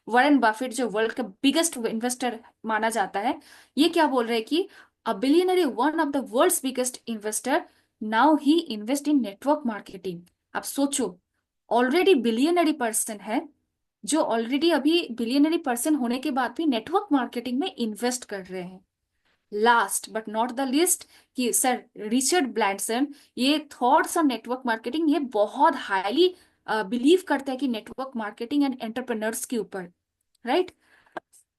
वॉरेन बफेट जो वर्ल्ड का बिगेस्ट इन्वेस्टर माना जाता है, ये क्या बोल रहे हैं कि a billionaire, one of the world's biggest investor, now he invest in network marketing. आप सोचो, ऑलरेडी बिलियनरी पर्सन है, जो ऑलरेडी अभी बिलियनरी पर्सन होने के बाद भी नेटवर्क मार्केटिंग में इन्वेस्ट कर रहे हैं। Last but not the list, कि सर रिचर्ड ब्रैंसन, ये थॉट्स ऑन नेटवर्क मार्केटिंग ये बहुत हाईली बिलीव करते हैं कि नेटवर्क मार्केटिंग एंड एंटरप्रेन्योर्स के ऊपर। राइट।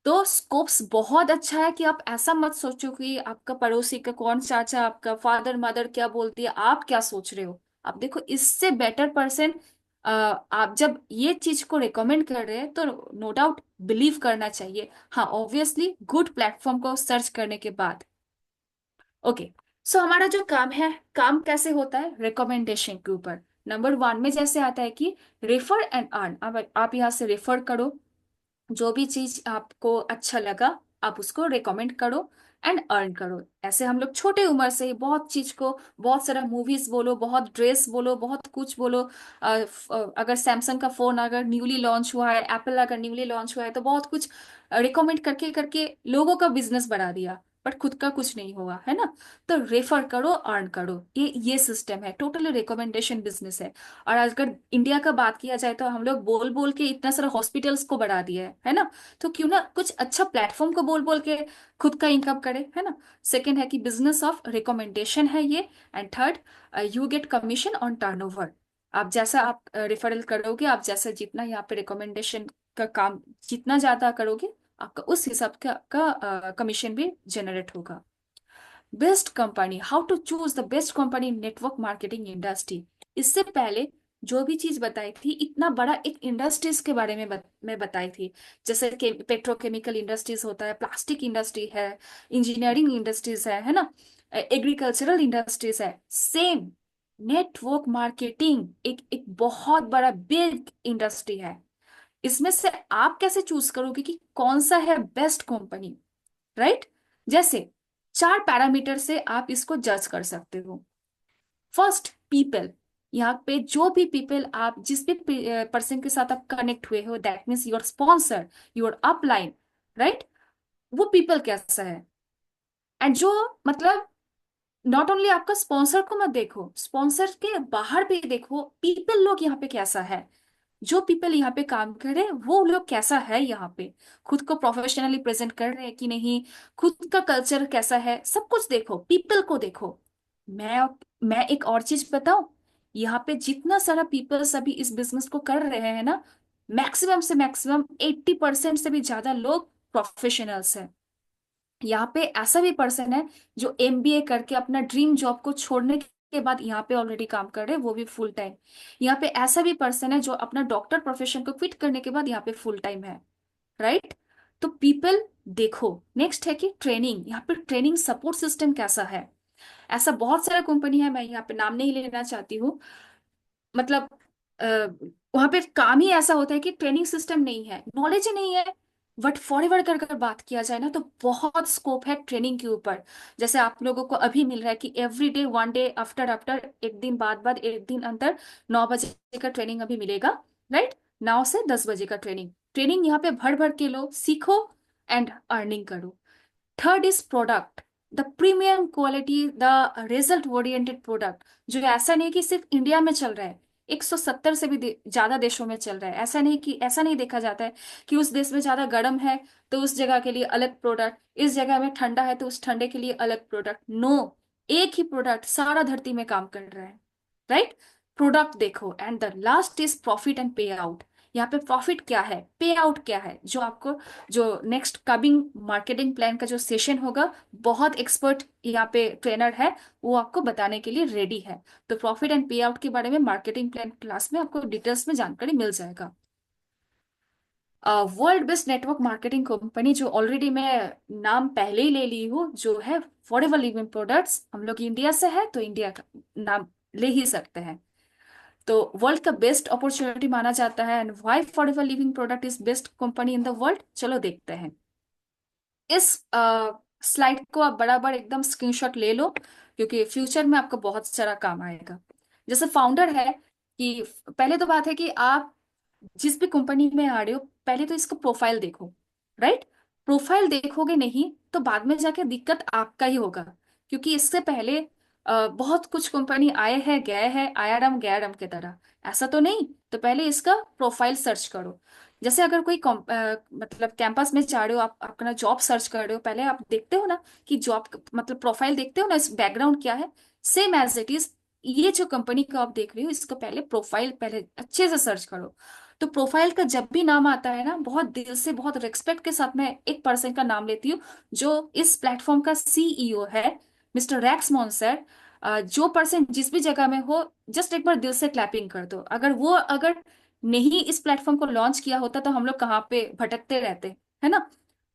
तो स्कोप्स बहुत अच्छा है कि आप ऐसा मत सोचो कि आपका पड़ोसी का कौन चाचा, आपका फादर मदर क्या बोलती है, आप क्या सोच रहे हो। आप देखो इससे बेटर पर्सन, आप जब ये चीज को रिकमेंड कर रहे हैं, तो नो डाउट बिलीव करना चाहिए। हाँ, ऑब्वियसली गुड प्लेटफॉर्म को सर्च करने के बाद। ओके, सो हमारा जो काम है, काम कैसे होता है, रिकमेंडेशन के ऊपर। नंबर वन में जैसे आता है कि रेफर एंड अर्न। अब आप यहाँ से रेफर करो, जो भी चीज आपको अच्छा लगा आप उसको रिकमेंड करो, एंड अर्न करो। ऐसे हम लोग छोटे उम्र से ही बहुत चीज को, बहुत सारा मूवीज बोलो, बहुत ड्रेस बोलो, बहुत कुछ बोलो। अगर सैमसंग का फोन अगर न्यूली लॉन्च हुआ है, एप्पल अगर न्यूली लॉन्च हुआ है, तो बहुत कुछ रिकमेंड करके करके लोगों का बिजनेस बढ़ा दिया। बट खुद का कुछ नहीं होगा, है ना। तो रेफर करो, अर्न करो, ये सिस्टम है, टोटली रिकमेंडेशन बिजनेस है। और अगर इंडिया का बात किया जाए तो हम लोग बोल बोल के इतना सारा हॉस्पिटल्स को बढ़ा दिया है ना। तो क्यों ना कुछ अच्छा प्लेटफॉर्म को बोल बोल के खुद का इनकम करे, है ना। सेकेंड है कि बिजनेस ऑफ रिकमेंडेशन है ये। And third, you get commission on turnover. आप जैसा आप रेफरल करोगे, आप जैसा जितना यहाँ पे रिकमेंडेशन का काम जितना ज्यादा करोगे, आपका उस हिसाब का कमीशन भी जनरेट होगा। Best company, how to choose the best company in network marketing industry. इससे पहले जो भी चीज बताई थी, इतना बड़ा एक इंडस्ट्रीज के बारे में मैं बताई थी। जैसे कि पेट्रोकेमिकल इंडस्ट्रीज होता है, प्लास्टिक इंडस्ट्री है, इंजीनियरिंग इंडस्ट्रीज है ना, एग्रीकल्चरल इंडस्ट्रीज है। सेम नेटवर्क मार्केटिंग एक एक बहुत बड़ा बिग इंडस्ट्री है। इसमें से आप कैसे चूज करोगे कि कौन सा है बेस्ट कंपनी, राइट। जैसे 4 पैरामीटर से आप इसको जज कर सकते हो। First, people. यहाँ पे जो भी पीपल, आप जिस भी पर्सन के साथ आप कनेक्ट हुए हो, that means your sponsor, your upline, right. वो पीपल कैसा है। एंड जो मतलब नॉट ओनली आपका स्पॉन्सर को मत देखो, स्पॉन्सर के बाहर भी देखो पीपल, लोग यहाँ पे कैसा है। जो पीपल यहाँ पे काम कर रहे हैं वो लोग कैसा है, यहाँ पे खुद को प्रोफेशनली प्रेजेंट कर रहे हैं कि नहीं, खुद का कल्चर कैसा है, सब कुछ देखो, पीपल को देखो। मैं मैं एक और चीज बताऊं, यहाँ पे जितना सारा पीपल्स अभी इस बिजनेस को कर रहे हैं ना, मैक्सिमम से मैक्सिमम 80% से भी ज्यादा लोग प्रोफेशनल्स हैं। यहाँ पे ऐसा भी पर्सन है जो एमबीए करके अपना ड्रीम जॉब को छोड़ने के बाद यहाँ पे ऑलरेडी काम कर रहे हैं, वो भी फुल टाइम। यहाँ पे ऐसा भी पर्सन है जो अपना डॉक्टर प्रोफेशन को क्विट करने के बाद यहाँ पे फुल टाइम है, राइट। तो पीपल देखो। नेक्स्ट है कि ट्रेनिंग, यहाँ पे ट्रेनिंग सपोर्ट सिस्टम कैसा है। ऐसा बहुत सारा कंपनी है, मैं यहाँ पे नाम नहीं लेना चाहती हूँ, मतलब वहां पे काम ही ऐसा होता है कि ट्रेनिंग सिस्टम नहीं है, नॉलेज ही नहीं है। बट फॉरएवर कर कर बात किया जाए ना, तो बहुत स्कोप है ट्रेनिंग के ऊपर। जैसे आप लोगों को अभी मिल रहा है कि every day, one day after after, एक दिन बाद बाद, एक दिन अंदर 9 बजे का ट्रेनिंग अभी मिलेगा, राइट। 9 से 10 बजे का ट्रेनिंग, ट्रेनिंग यहाँ पे भर भर के लो, सीखो एंड अर्निंग करो। Third is product, the premium quality, the result oriented product, जो ऐसा नहीं कि सिर्फ इंडिया में चल रहा है, 170 से भी ज्यादा देशों में चल रहा है। ऐसा नहीं देखा जाता है कि उस देश में ज्यादा गर्म है तो उस जगह के लिए अलग प्रोडक्ट, इस जगह में ठंडा है तो उस ठंडे के लिए अलग प्रोडक्ट। नो, एक ही प्रोडक्ट सारा धरती में काम कर रहा है, राइट। प्रोडक्ट देखो। And the last is profit and पे आउट। यहाँ पे प्रॉफिट क्या है, पे आउट क्या है, जो आपको, जो नेक्स्ट कमिंग मार्केटिंग प्लान का जो सेशन होगा, बहुत एक्सपर्ट यहाँ पे ट्रेनर है, वो आपको बताने के लिए रेडी है। तो प्रॉफिट एंड पे आउट के बारे में मार्केटिंग प्लान क्लास में आपको डिटेल्स में जानकारी मिल जाएगा। World best network marketing company, जो ऑलरेडी मैं नाम पहले ही ले ली हूँ, जो है फॉरएवर लिविंग प्रोडक्ट्स। हम लोग इंडिया से है तो इंडिया का नाम ले ही सकते हैं। तो वर्ल्ड का बेस्ट अपॉर्चुनिटी माना जाता है। And why forever living product is best company in the world, चलो देखते हैं। इस स्लाइड को आप बराबर एकदम स्क्रीनशॉट ले लो, क्योंकि फ्यूचर में आपको बहुत सारा काम आएगा। जैसे फाउंडर है कि, पहले तो बात है कि आप जिस भी कंपनी में आ रहे हो, पहले तो इसका प्रोफाइल देखो, राइट। प्रोफाइल देखोगे नहीं तो बाद में जाके दिक्कत आपका ही होगा। क्योंकि इससे पहले बहुत कुछ कंपनी आए हैं गए हैं, आया राम गया राम की तरह, ऐसा तो नहीं। तो पहले इसका प्रोफाइल सर्च करो। जैसे अगर कोई मतलब कैंपस में जा रहे हो, आप अपना जॉब सर्च कर रहे हो, पहले आप देखते हो ना कि जॉब मतलब प्रोफाइल देखते हो ना, इस बैकग्राउंड क्या है। सेम एज इट इज, ये जो कंपनी का आप देख रहे हो, इसका पहले प्रोफाइल पहले अच्छे से सर्च करो। तो प्रोफाइल का जब भी नाम आता है ना, बहुत दिल से, बहुत रिस्पेक्ट के साथ मैं एक पर्सन का नाम लेती हूँ, जो इस प्लेटफॉर्म का सीईओ है, मिस्टर रैक्स मॉन्सर। जो पर्सन जिस भी जगह में हो, जस्ट एक बार दिल से क्लैपिंग कर दो। अगर नहीं इस प्लेटफॉर्म को लॉन्च किया होता तो हम लोग कहाँ पे भटकते रहते, है ना।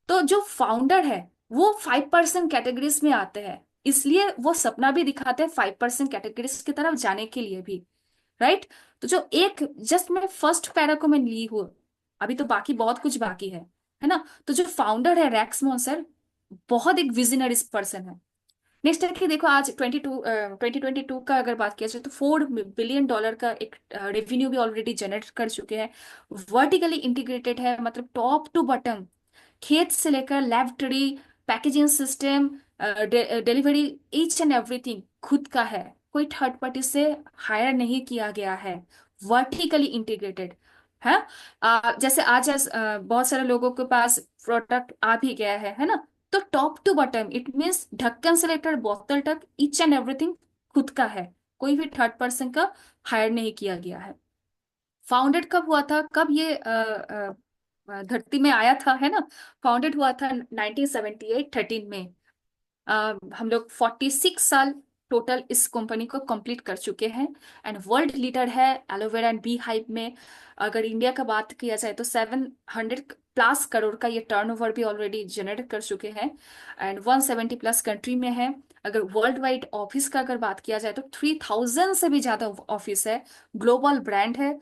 तो जो फाउंडर है वो 5% कैटेगरीज में आते हैं, इसलिए वो सपना भी दिखाते हैं 5% कैटेगरीज की तरफ जाने के लिए भी, राइट। तो जो एक जस्ट मैं फर्स्ट पैरा को मैं ली हूँ, अभी तो बाकी बहुत कुछ बाकी है ना। तो जो फाउंडर है रैक्स मॉन्सर, बहुत एक विजनरी पर्सन है। नेक्स्ट है कि देखो, आज 2022 का अगर बात किया जाए तो $4 बिलियन का एक रेवेन्यू भी ऑलरेडी जनरेट कर चुके हैं। वर्टिकली इंटीग्रेटेड है, मतलब टॉप टू बॉटम, खेत से लेकर laboratory, packaging system, delivery, each and everything खुद का है, कोई थर्ड पार्टी से हायर नहीं किया गया है, वर्टिकली इंटीग्रेटेड है। जैसे आज बहुत सारे लोगों के पास प्रोडक्ट आ भी गया है ना, तो top to bottom it means ढक्कन से लेकर बोतल तक ईच एंड एवरीथिंग खुद का है, कोई भी थर्ड पर्सन का हायर नहीं किया गया है। फाउंडेड कब हुआ था, कब ये धरती में आया था, है ना? फाउंडेड हुआ था 1978 13 में। हम लोग 46 साल टोटल इस कंपनी को कंप्लीट कर चुके हैं, एंड वर्ल्ड लीडर है एलोवेरा एंड बी हाइव में। अगर इंडिया का बात किया जाए तो 700 प्लस करोड़ का ये टर्नओवर भी ऑलरेडी जनरेट कर चुके हैं, एंड 170 प्लस कंट्री में है। अगर वर्ल्ड वाइड ऑफिस का अगर बात किया जाए तो 3000 से भी ज्यादा ऑफिस है, ग्लोबल ब्रांड है।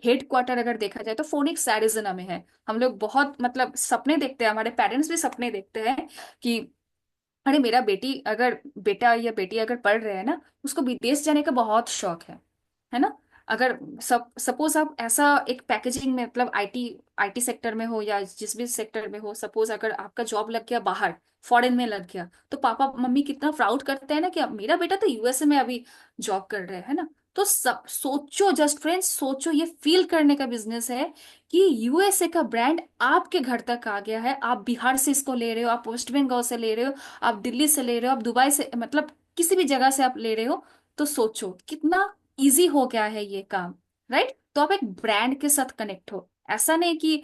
हेड क्वार्टर अगर देखा जाए तो फोनिक्स एरिजोना में है। हम लोग बहुत मतलब सपने देखते हैं, हमारे पेरेंट्स भी सपने देखते हैं कि अरे मेरा बेटा या बेटी अगर पढ़ रहे हैं ना, उसको विदेश जाने का बहुत शौक है ना? अगर सपोज आप ऐसा एक पैकेजिंग में मतलब आईटी आईटी सेक्टर में हो या जिस भी सेक्टर में हो, सपोज अगर आपका जॉब लग गया बाहर, फॉरेन में लग गया, तो पापा मम्मी कितना प्राउड करते हैं ना कि मेरा बेटा तो यूएसए में अभी जॉब कर रहे हैं ना। तो सब सोचो, जस्ट फ्रेंड्स सोचो, ये फील करने का बिजनेस है कि यूएसए का ब्रांड आपके घर तक आ गया है। आप बिहार से इसको ले रहे हो, आप वेस्ट बंगाल से ले रहे हो, आप दिल्ली से ले रहे हो, आप दुबई से, मतलब किसी भी जगह से आप ले रहे हो। तो सोचो कितना इजी हो गया है ये काम, राइट? तो आप एक ब्रांड के साथ कनेक्ट हो, ऐसा नहीं कि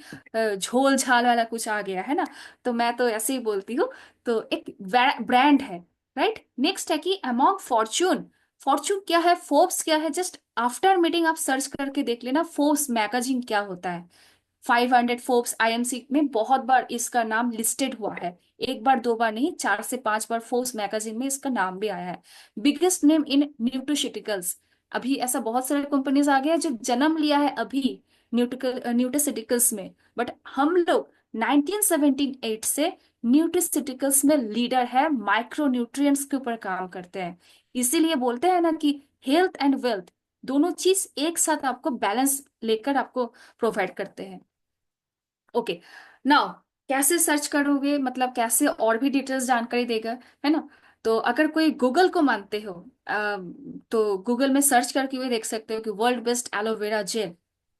झोल झाल वाला कुछ आ गया है ना। तो मैं तो ऐसे ही बोलती हूँ। तो एक ब्रांड है, राइट? नेक्स्ट है कि अमॉन्ग फॉर्च्यून। फॉर्च्यून क्या है, फोर्ब्स क्या है, जस्ट आफ्टर मीटिंग आप सर्च करके देख लेना फोर्ब्स मैगजीन क्या होता है। 500 फोर्ब्स आईएमसी में बहुत बार इसका नाम लिस्टेड हुआ है, एक बार दो बार नहीं, 4 से 5 बार फोर्ब्स मैगजीन में इसका नाम भी आया है। Biggest name in nutraceuticals. अभी ऐसा बहुत सारे कंपनीज आ गया है जो जन्म लिया है अभी न्यूट्रिसिटिकल्स में, बट हम लोग 1978 से न्यूट्रिसिटिकल्स में लीडर है, माइक्रो न्यूट्रिएंट्स के ऊपर काम करते हैं। इसीलिए बोलते हैं ना कि हेल्थ एंड वेल्थ दोनों चीज एक साथ आपको बैलेंस लेकर आपको प्रोवाइड करते हैं। ओके, नाउ कैसे सर्च करोगे, मतलब कैसे और भी डिटेल्स जानकारी देगा, है ना? तो अगर कोई गूगल को मानते हो, तो गूगल में सर्च करके हुए देख सकते हो कि वर्ल्ड बेस्ट एलोवेरा जेल,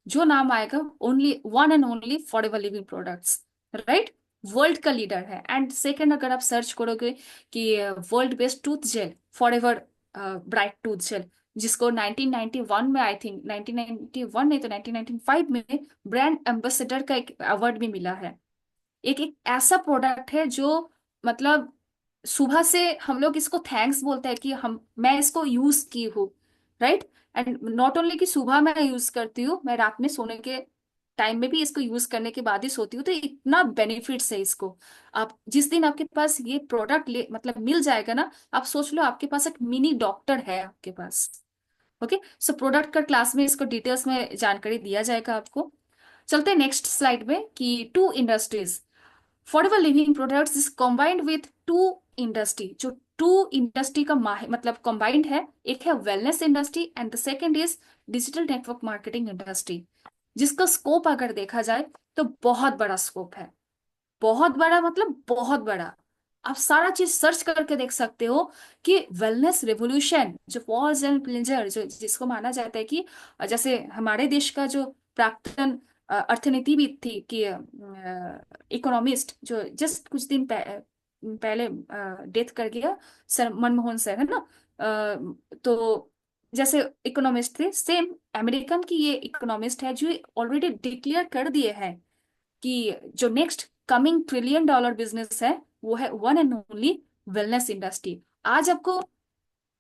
जो नाम आएगा only one and only Forever Living Products, right? World का लीडर है। एंड सेकंड अगर आप सर्च करोगे कि world best tooth gel, Forever Bright tooth gel, जिसको 1991 में, आई थिंक 1991 नहीं तो 1995 में ब्रांड एम्बेसडर का एक अवार्ड भी मिला है। एक एक ऐसा प्रोडक्ट है जो मतलब सुबह से हम लोग इसको थैंक्स बोलते हैं कि हम मैं इसको यूज की हूँ, राइट? एंड नॉट ओनली कि सुबह मैं यूज करती हूँ, मैं रात में सोने के टाइम में भी इसको यूज करने के बाद ही सोती हूँ। तो इतना बेनिफिट्स है इसको। आप जिस दिन आपके पास ये प्रोडक्ट ले मतलब मिल जाएगा ना, आप सोच लो आपके पास एक मिनी डॉक्टर है आपके पास। ओके, सो प्रोडक्ट का क्लास में इसको डिटेल्स में जानकारी दिया जाएगा आपको। चलते हैं नेक्स्ट स्लाइड में कि two industries. Affordable living products is combined with two industry. जो टू इंडस्ट्री का मतलब कॉम्बाइंड है, एक है wellness industry and the second is digital network marketing industry, जिसका स्कोप अगर देखा जाए तो बहुत बड़ा स्कोप है। बहुत बड़ा मतलब बहुत बड़ा। आप सारा चीज सर्च करके देख सकते हो कि वेलनेस रेवोल्यूशन, जो पॉज एंड प्लिंजर, जो जिसको माना जाता है कि जैसे हमारे देश का जो प्राक्तन अर्थनीतिविद थी कि इकोनॉमिस्ट, जो जस्ट कुछ दिन पहले डेथ कर गया, सर मनमोहन सर, है ना? तो जैसे इकोनॉमिस्ट थे, सेम अमेरिकन की ये इकोनॉमिस्ट है जो ऑलरेडी डिक्लेयर कर दिए हैं कि जो नेक्स्ट कमिंग $1 ट्रिलियन बिजनेस है वो है one and only wellness industry. आज आपको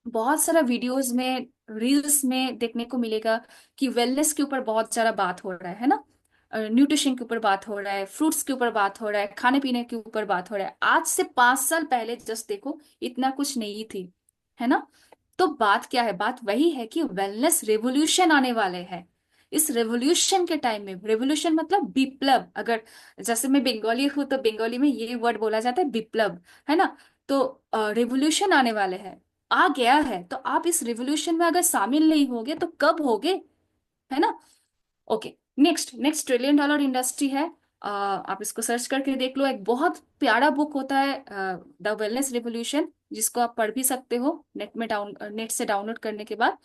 बहुत सारा वीडियोस में, रील्स में देखने को मिलेगा कि वेलनेस के ऊपर बहुत सारा बात हो रहा है ना? न्यूट्रिशन के ऊपर बात हो रहा है, फ्रूट्स के ऊपर बात हो रहा है, खाने पीने के ऊपर बात हो रहा है। आज से 5 साल पहले जस्ट देखो, इतना कुछ नहीं थी, है ना? तो बात क्या है, बात वही है कि वेलनेस रेवोल्यूशन आने वाले हैं। इस रेवोल्यूशन के टाइम में, रेवोल्यूशन मतलब विप्लव, अगर जैसे मैं बंगाली हूं तो बंगाली में ये वर्ड बोला जाता है विप्लव, है ना? तो रेवोल्यूशन आने वाले हैं, आ गया है। तो आप इस रेवोल्यूशन में अगर शामिल नहीं होगे तो कब होगे, है ना? Okay, next next $1 trillion industry है आप इसको सर्च करके देख लो। एक बहुत प्यारा बुक होता है द वेलनेस रिवोल्यूशन, जिसको आप पढ़ भी सकते हो नेट से डाउनलोड करने के बाद।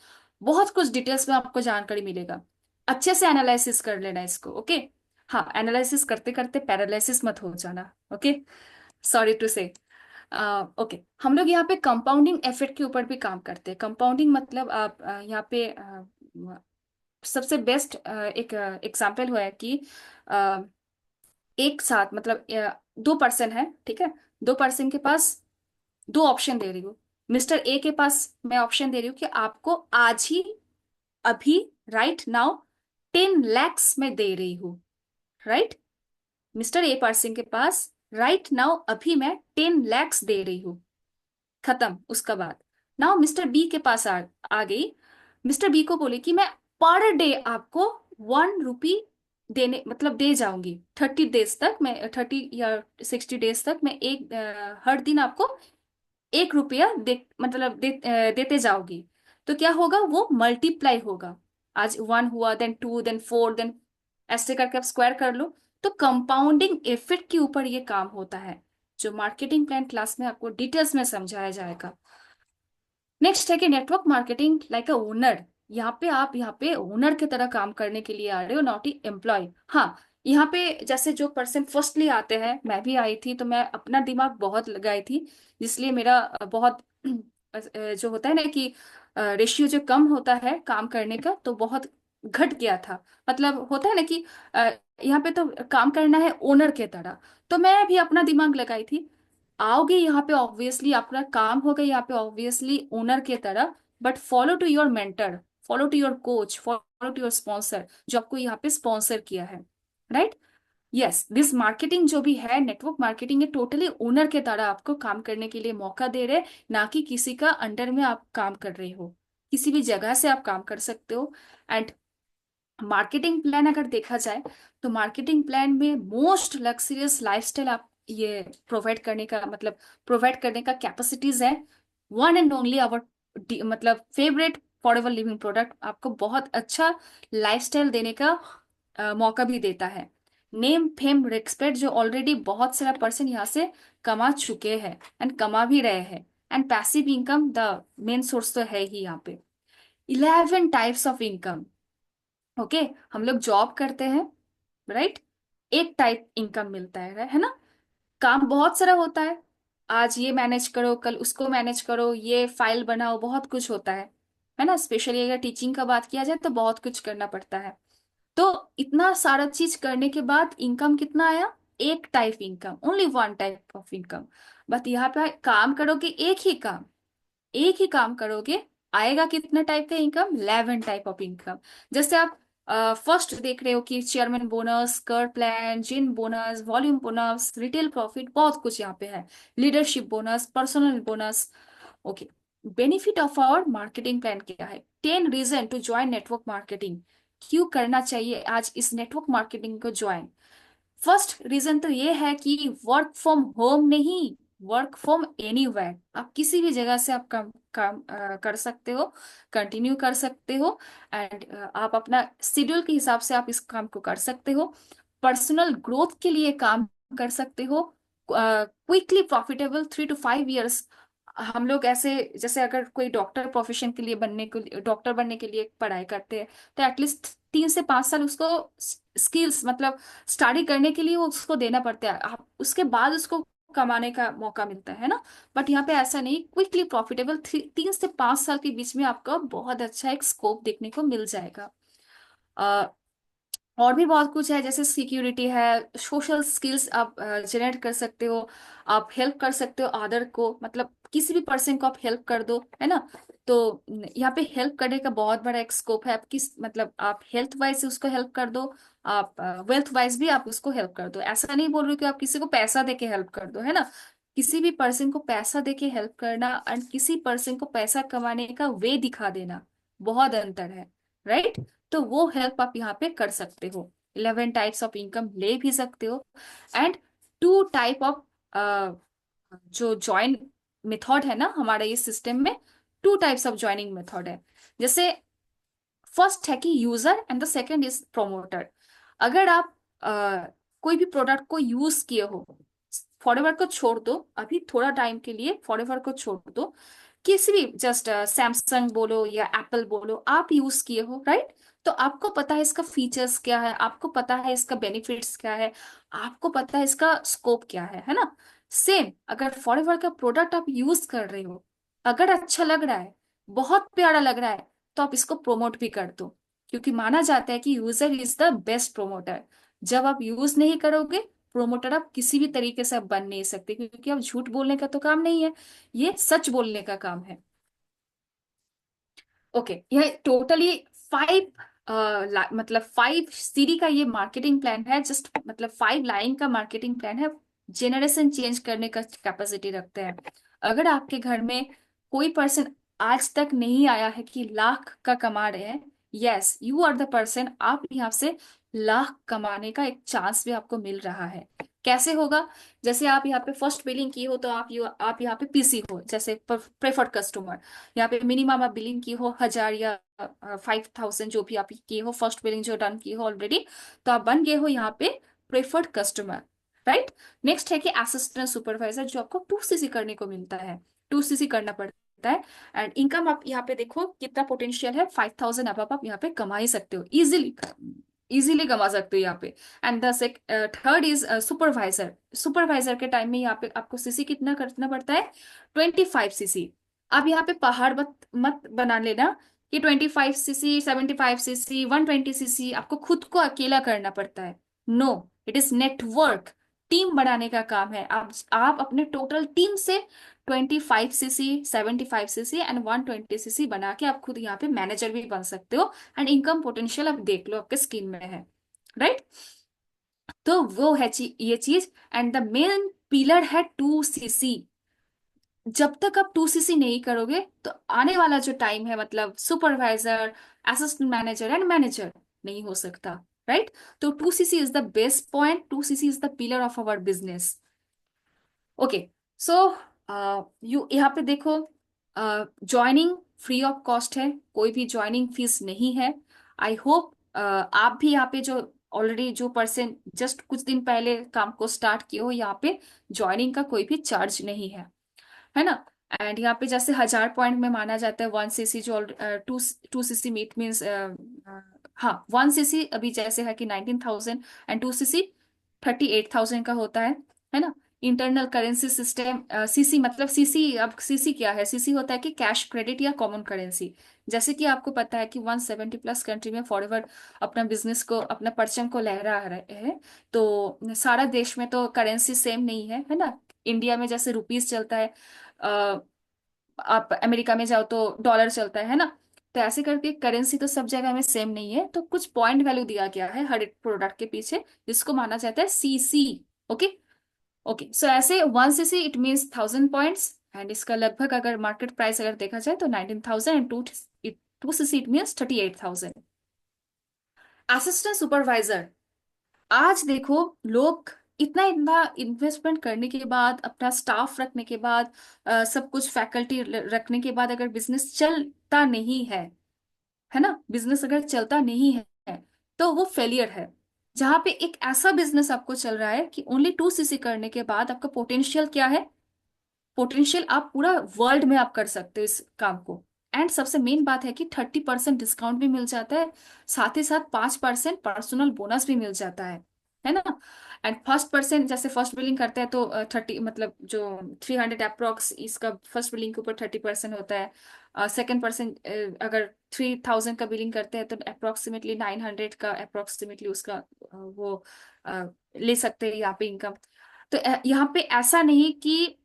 बहुत कुछ डिटेल्स में आपको जानकारी मिलेगा। अच्छे से एनालिसिस कर लेना इसको, ओके। हाँ, एनालिसिस करते करते पैरालिसिस मत हो जाना, ओके। सॉरी टू से। ओके, हम लोग यहाँ पे कंपाउंडिंग इफेक्ट के ऊपर भी काम करते हैं। कंपाउंडिंग मतलब आप यहाँ पे सबसे बेस्ट एक एग्जाम्पल हुआ है कि अ, एक साथ मतलब दो पर्सन है, ठीक है। दो पर्सन के पास दो ऑप्शन दे रही हूँ। मिस्टर ए के पास मैं ऑप्शन दे रही हूँ कि आपको आज ही, अभी, राइट नाउ 10 lakhs में दे रही हूँ, राइट। मिस्टर ए पर्सन के पास राइट नाउ अभी मैं 10 lakhs दे रही हूँ, खत्म। उसका बाद नाउ मिस्टर बी के पास आ गई। मिस्टर बी को बोले कि मैं पर डे आपको 1 रुपी देने मतलब दे जाऊंगी 30 डेज तक, मैं 30 या 60 डेज तक मैं हर दिन आपको 1 रुपया देते जाओगी। तो क्या होगा, वो मल्टीप्लाई होगा। आज 1 हुआ, देन 2, देन 4, देन ऐसे करके आप स्क्वायर कर लो। तो कंपाउंडिंग इफेक्ट के ऊपर ये काम होता है, जो मार्केटिंग प्लान क्लास में आपको डिटेल्स में समझाया जाएगा। नेक्स्ट है कि network marketing like a owner. यहाँ पे ओनर की तरह काम करने के लिए आ रहे हो, नॉट ई एम्प्लॉय। हाँ, यहाँ पे जैसे जो पर्सन फर्स्टली आते हैं, मैं भी आई थी तो मैं अपना दिमाग बहुत लगाई थी, इसलिए मेरा बहुत जो होता है ना कि रेशियो जो कम होता है काम करने का, तो बहुत घट गया था। मतलब होता है ना कि अ, यहाँ पे तो काम करना है ओनर के तरह। तो मैं भी अपना दिमाग लगाई थी। आओगे यहाँ पे ऑब्वियसली अपना काम होगा यहाँ पे ऑब्वियसली ओनर के तरह, but follow to your mentor, follow to your coach, follow to your sponsor, जो आपको यहाँ पे स्पॉन्सर किया है, राइट। यस, दिस मार्केटिंग जो भी है, नेटवर्क मार्केटिंग, ये टोटली ओनर के तरह आपको काम करने के लिए मौका दे रहे, ना कि किसी का अंडर में आप काम कर रहे हो। किसी भी जगह से आप काम कर सकते हो। एंड मार्केटिंग प्लान अगर देखा जाए, तो मार्केटिंग प्लान में मोस्ट लग्जरियस लाइफस्टाइल आप ये प्रोवाइड करने का कैपेसिटीज है। वन एंड ओनली आवर मतलब फेवरेट फॉरएवर लिविंग प्रोडक्ट आपको बहुत अच्छा लाइफस्टाइल देने का मौका भी देता है। नेम फेम रिस्पेक्ट जो ऑलरेडी बहुत सारा पर्सन यहाँ से कमा चुके हैं एंड कमा भी रहे हैं। And passive income the main source तो है ही यहाँ पे। 11 टाइप्स ऑफ इनकम, ओके। हम लोग जॉब करते हैं, राइट। एक टाइप इनकम मिलता है ना। काम बहुत सारा होता है, आज ये मैनेज करो, कल उसको मैनेज करो, ये फाइल बनाओ, बहुत कुछ होता है ना। स्पेशली अगर टीचिंग का बात किया जाए तो बहुत कुछ करना पड़ता है। तो इतना सारा चीज करने के बाद इनकम कितना आया? एक type income, only one type of income. But यहाँ पे काम करोगे एक ही काम करोगे, आएगा कितना टाइप का इनकम? 11 type of income. जैसे आप फर्स्ट देख रहे हो कि चेयरमैन बोनस, कर प्लान, जिन bonus, volume bonus, retail profit, बहुत कुछ यहाँ पे है। Leadership bonus, personal bonus, okay. Benefit of our marketing plan क्या है? 10 reason to join network marketing. क्यों करना चाहिए आज इस नेटवर्क मार्केटिंग को ज्वाइन? फर्स्ट रीजन तो ये है कि वर्क फ्रॉम होम नहीं, वर्क फ्रॉम एनीवेयर। आप किसी भी जगह से आप काम कर सकते हो, कंटिन्यू कर सकते हो। एंड आप अपना शेड्यूल के हिसाब से आप इस काम को कर सकते हो। पर्सनल ग्रोथ के लिए काम कर सकते हो। Quickly profitable 3 to 5 years। हम लोग ऐसे, जैसे अगर कोई डॉक्टर प्रोफेशन के लिए डॉक्टर बनने के लिए पढ़ाई करते हैं, तो एटलीस्ट 3 से 5 साल उसको स्किल्स मतलब स्टडी करने के लिए वो उसको देना पड़ता है। आप उसके बाद उसको कमाने का मौका मिलता है ना। बट यहाँ पे ऐसा नहीं, क्विकली प्रॉफिटेबल 3 से 5 साल के बीच में आपका बहुत अच्छा एक स्कोप देखने को मिल जाएगा। और भी बहुत कुछ है, जैसे सिक्योरिटी है, सोशल स्किल्स आप जनरेट कर सकते हो, आप हेल्प कर सकते हो अदर को, मतलब किसी भी पर्सन को आप हेल्प कर दो, है ना। तो यहाँ पे हेल्प करने का बहुत बड़ा एक स्कोप है। आप किस मतलब आप हेल्थ वाइज उसको हेल्प कर दो, आप वेल्थ वाइज भी आप उसको हेल्प कर दो। ऐसा नहीं बोल रही कि आप किसी को पैसा दे के हेल्प कर दो, है ना। किसी भी पर्सन को पैसा दे के हेल्प करना एंड किसी पर्सन को पैसा कमाने का वे दिखा देना, बहुत अंतर है, राइट। तो वो हेल्प आप यहाँ पे कर सकते हो। 11 टाइप्स ऑफ इनकम ले भी सकते हो। एंड 2 टाइप ऑफ जो ज्वाइन मेथड है ना हमारे इस सिस्टम में, 2 टाइप्स ऑफ ज्वाइनिंग मेथड है। जैसे फर्स्ट है कि user and the second is promoter. अगर आप कोई भी प्रोडक्ट को यूज किए हो, फॉरएवर को छोड़ दो, अभी थोड़ा टाइम के लिए फॉरएवर को छोड़ दो, किसी भी जस्ट सैमसंग बोलो या एप्पल बोलो, आप यूज किए हो, राइट? तो आपको पता है इसका फीचर्स क्या है, आपको पता है इसका बेनिफिट्स क्या है, आपको पता है इसका स्कोप क्या है ना? सेम अगर फॉरएवर का प्रोडक्ट आप यूज कर रहे हो, अगर अच्छा लग रहा है, बहुत प्यारा लग रहा है, तो आप इसको प्रोमोट भी कर दो, क्योंकि माना जाता है कि user is the best promoter. जब आप यूज नहीं करोगे, प्रोमोटर आप किसी भी तरीके से आप बन नहीं सकते, क्योंकि आप झूठ बोलने का तो काम नहीं है, ये सच बोलने का काम है। ओके, यह टोटली 5 मतलब 5 सीरी का ये मार्केटिंग प्लान है, जस्ट मतलब 5 लाइन का मार्केटिंग प्लान है। जेनरेशन चेंज करने का कैपेसिटी रखते हैं। अगर आपके घर में कोई पर्सन आज तक नहीं आया है कि लाख का कमा रहे हैं, yes you are the person, आप यहाँ से लाख कमाने का एक चांस भी आपको मिल रहा है। कैसे होगा? जैसे आप यहाँ पे फर्स्ट बिलिंग की हो, तो आप यहाँ पे पीसी हो, जैसे प्रेफर्ड कस्टमर, यहाँ पे मिनिमम आप बिलिंग की हो 1,000 या 5,000, जो भी आप की हो, फर्स्ट बिलिंग जो डन की हो ऑलरेडी, तो आप बन गए हो यहाँ पे प्रेफर्ड कस्टमर, राइट? नेक्स्ट है कि असिस्टेंट सुपरवाइजर, जो आपको 2 सीसी करने को मिलता है, 2 सीसी करना पड़ता है। एंड इनकम आप यहाँ पे देखो कितना पोटेंशियल है, 5,000 अब आप यहाँ पे कमा ही सकते हो इजिली, इजीली कमा सकते हो यहाँ पे। And the third is supervisor. Supervisor के टाइम में यहाँ पे आपको सीसी कितना करना पड़ता है? 25 सीसी। अब यहाँ पे पहाड़ मत मत बना लेना कि 25 सीसी, 75 सीसी, 120 सीसी आपको खुद को अकेला करना पड़ता है। No, it is network, team बनाने का काम है। आप अपने टोटल टीम से 25 सीसी, 75 सीसी एंड 120 सीसी बना के आप खुद यहाँ पे मैनेजर भी बन सकते हो। एंड इनकम पोटेंशियल आप देख लो आपके स्क्रीन में है, राइट? तो वो है ये चीज। एंड द मेन पिलर है 2 सीसी। जब तक आप 2 सीसी नहीं करोगे, तो आने वाला जो टाइम है, मतलब supervisor, assistant manager and manager नहीं हो सकता, राइट? तो 2 CC is the best point, 2 CC is the pillar of our business. Okay, so you यहाँ पे देखो, ज्वाइनिंग फ्री ऑफ कॉस्ट है, कोई भी ज्वाइनिंग फीस नहीं है। आई होप आप भी यहाँ पे जो ऑलरेडी जो पर्सन जस्ट कुछ दिन पहले काम को स्टार्ट किए हो, यहाँ पे ज्वाइनिंग का कोई भी चार्ज नहीं है ना? एंड यहाँ पे जैसे 1,000 पॉइंट में माना जाता है 1 सीसी, जो two two CC meet means, हाँ 1 सीसी अभी जैसे है कि 19,000, एंड 2 सीसी 38,000 का होता है ना? इंटरनल करेंसी सिस्टम, सीसी मतलब सीसी, अब सीसी क्या है? सीसी होता है कि कैश क्रेडिट या कॉमन करेंसी। जैसे कि आपको पता है कि 170+ कंट्री में फॉरएवर अपना बिजनेस को, अपना परचम को लहरा रहे हैं। तो सारा देश में तो करेंसी सेम नहीं है ना? इंडिया में जैसे रुपीस चलता है, अ, आप अमेरिका में जाओ तो डॉलर चलता है ना? तो ऐसे करके करेंसी तो सब जगह में सेम नहीं है, तो कुछ पॉइंट वैल्यू दिया गया है हर एक प्रोडक्ट के पीछे, जिसको माना जाता है सीसी। ओके, ओके, सो ऐसे 1 CC it means 1,000 points, and इसका लगभग अगर मार्केट प्राइस अगर देखा जाए तो 19,000, and 2 CC it means 38,000। Assistant supervisor, आज देखो, लोग इतना इतना इन्वेस्टमेंट करने के बाद, अपना स्टाफ रखने के बाद, सब कुछ फैकल्टी रखने के बाद, अगर बिजनेस चलता नहीं है ना, बिजनेस अगर चलता नहीं है, तो वो फेलियर है। जहां पे एक ऐसा बिजनेस आपको चल रहा है कि ओनली 2 सीसी करने के बाद आपका पोटेंशियल क्या है? पोटेंशियल आप पूरा वर्ल्ड में आप कर सकते हो इस काम को। एंड सबसे मेन बात है कि 30% डिस्काउंट भी मिल जाता है, साथ ही साथ 5% पर्सनल बोनस भी मिल जाता है ना? एंड फर्स्ट परसेंट, जैसे फर्स्ट बिलिंग करते हैं तो 30, मतलब जो 300 अप्रोक्स, इसका फर्स्ट बिलिंग के ऊपर 30% होता है। सेकेंड परसेंट, अगर 3,000 का बिलिंग करते हैं तो अप्रोक्सीमेटली 900 का अप्रोक्सीमेटली उसका वो अ, ले सकते हैं यहाँ पे इनकम। तो यहाँ पे ऐसा नहीं कि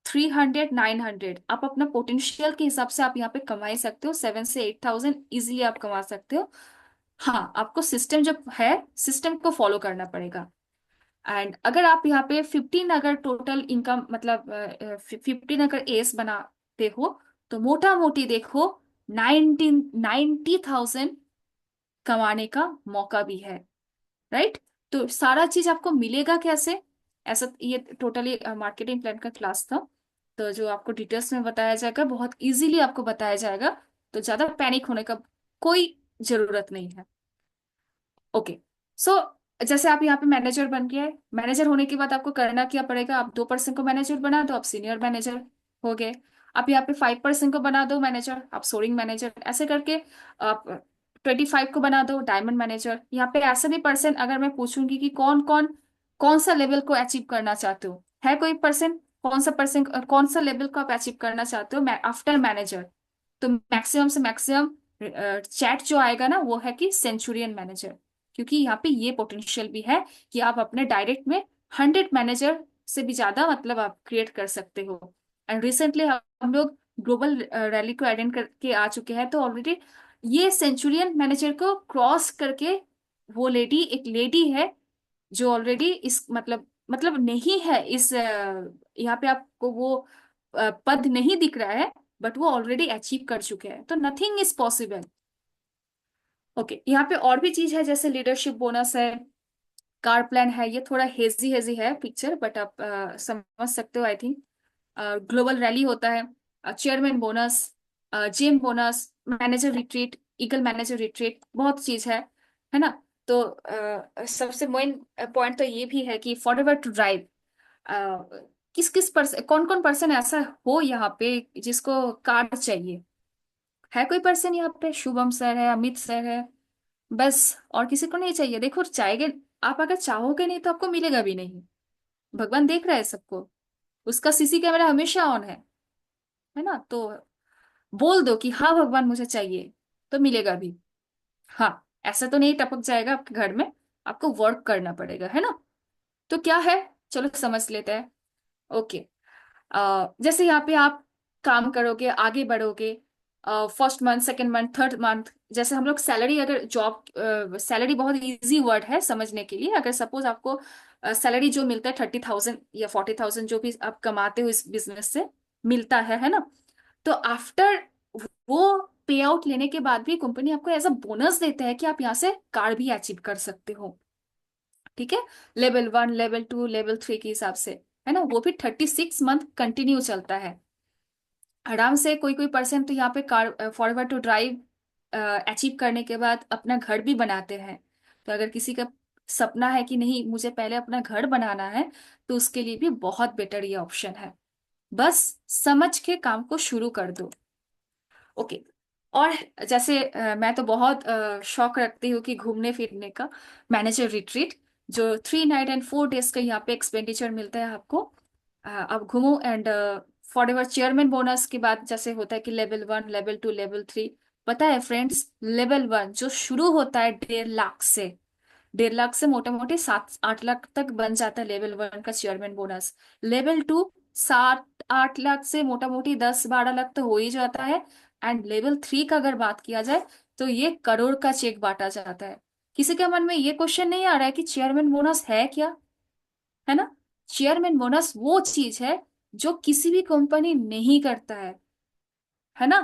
300, 900, आप अपना पोटेंशियल के हिसाब से आप यहाँ पे कमा ही सकते हो, 7 से 8,000 इजिली आप कमा सकते हो। हाँ, आपको सिस्टम जब है, सिस्टम को फॉलो करना पड़ेगा। एंड अगर आप यहाँ पे 15, अगर टोटल इनकम मतलब 15 अगर एस बनाते हो, तो मोटा मोटी देखो 90,000 कमाने का मौका भी है, राइट? तो सारा चीज आपको मिलेगा कैसे? ऐसा, ये टोटली मार्केटिंग प्लान का क्लास था, तो जो आपको डिटेल्स में बताया जाएगा, बहुत इजीली आपको बताया जाएगा, तो ज्यादा पैनिक होने का कोई जरूरत नहीं है। ओके, सो जैसे आप यहाँ पे मैनेजर बन गए, मैनेजर होने के बाद आपको करना क्या पड़ेगा, आप 2% को मैनेजर बना दो, आप सीनियर मैनेजर हो गए। आप यहाँ पे 5% को बना दो मैनेजर, आप सोरिंग मैनेजर, ऐसे करके आप 25 को बना दो डायमंड मैनेजर। यहाँ पे ऐसे भी पर्सन, अगर मैं पूछूंगी कि कौन कौन कौन सा लेवल को अचीव करना चाहते हो, है कोई पर्सन, पर्सन कौन सा लेवल को आप अचीव करना चाहते हो आफ्टर मैनेजर, तो मैक्सिमम से मैक्सिमम चैट जो आएगा ना वो है कि सेंचुरियन मैनेजर। क्योंकि यहाँ पे ये पोटेंशियल भी है कि आप अपने डायरेक्ट में 100 मैनेजर से भी ज्यादा मतलब आप क्रिएट कर सकते हो। एंड रिसेंटली हम लोग ग्लोबल रैली को अटेंड करके आ चुके हैं, तो ऑलरेडी ये सेंचुरियन मैनेजर को क्रॉस करके वो लेडी, एक लेडी है जो ऑलरेडी इस मतलब नहीं है इस यहाँ पे आपको वो पद नहीं दिख रहा है, बट वो ऑलरेडी अचीव कर चुके हैं, तो नथिंग इज पॉसिबल। ओके, यहाँ पे और भी चीज है जैसे लीडरशिप बोनस है, कार प्लान है। ये थोड़ा हेजी हेजी है पिक्चर, बट आप समझ सकते हो आई थिंक। ग्लोबल रैली होता है, chairman bonus, gem bonus, manager retreat, eagle manager retreat, बहुत चीज है ना। तो सबसे मेन पॉइंट तो ये भी है कि फॉर एवर टू ड्राइव, किस किस पर्सन, कौन कौन पर्सन ऐसा हो यहाँ पे जिसको कार चाहिए। है कोई पर्सन यहाँ पे? शुभम सर है, अमित सर है, बस। और किसी को नहीं चाहिए? देखो चाहेंगे, आप अगर चाहोगे नहीं तो आपको मिलेगा भी नहीं। भगवान देख रहा है सबको, उसका सीसी कैमरा हमेशा ऑन है ना। तो बोल दो कि हाँ भगवान मुझे चाहिए, तो मिलेगा भी। हाँ, ऐसा तो नहीं टपक जाएगा आपके घर में, आपको वर्क करना पड़ेगा, है ना। तो क्या है, चलो समझ लेते हैं। ओके, जैसे यहाँ पे आप काम करोगे, आगे बढ़ोगे, first month, second month, third month, जैसे हम लोग सैलरी, अगर जॉब, सैलरी बहुत इजी वर्ड है समझने के लिए। अगर सपोज आपको सैलरी जो मिलता है 30,000 या 40,000, जो भी आप कमाते हो इस बिजनेस से मिलता है ना, तो आफ्टर वो पे आउट लेने के बाद भी कंपनी आपको एज अ बोनस देता है कि आप यहाँ से कार भी अचीव कर सकते हो। ठीक है, लेवल 1, लेवल 2, लेवल 3 के हिसाब से, है ना। वो भी 36 मंथ कंटिन्यू चलता है आराम से। कोई कोई पर्सन तो यहाँ पे car forward to drive achieve करने के बाद अपना घर भी बनाते हैं। तो अगर किसी का सपना है कि नहीं मुझे पहले अपना घर बनाना है, तो उसके लिए भी बहुत बेटर ये ऑप्शन है। बस समझ के काम को शुरू कर दो। ओके, और जैसे मैं तो बहुत शौक रखती हूँ कि घूमने फिरने का। मैनेजर रिट्रीट, जो 3 नाइट एंड 4 डेज का यहाँ पे एक्सपेंडिचर मिलता है आपको। आप घूमो। And for ever chairman bonus के बाद जैसे होता है कि लेवल 1, लेवल 2, लेवल 3। पता है फ्रेंड्स, लेवल 1 जो शुरू होता है 1.5 लाख से, 1.5 लाख से मोटा मोटी 7-8 लाख तक बन जाता है लेवल 1 का चेयरमैन बोनस। लेवल 2 7-8 लाख से मोटा मोटी 10-12 लाख तो हो ही जाता है। एंड लेवल 3 का अगर बात किया जाए तो ये करोड़ का चेक बांटा जाता है। किसी के मन में ये क्वेश्चन नहीं आ रहा है कि चेयरमैन बोनस है क्या, है ना। चेयरमैन बोनस वो चीज है जो किसी भी कंपनी नहीं करता है ना।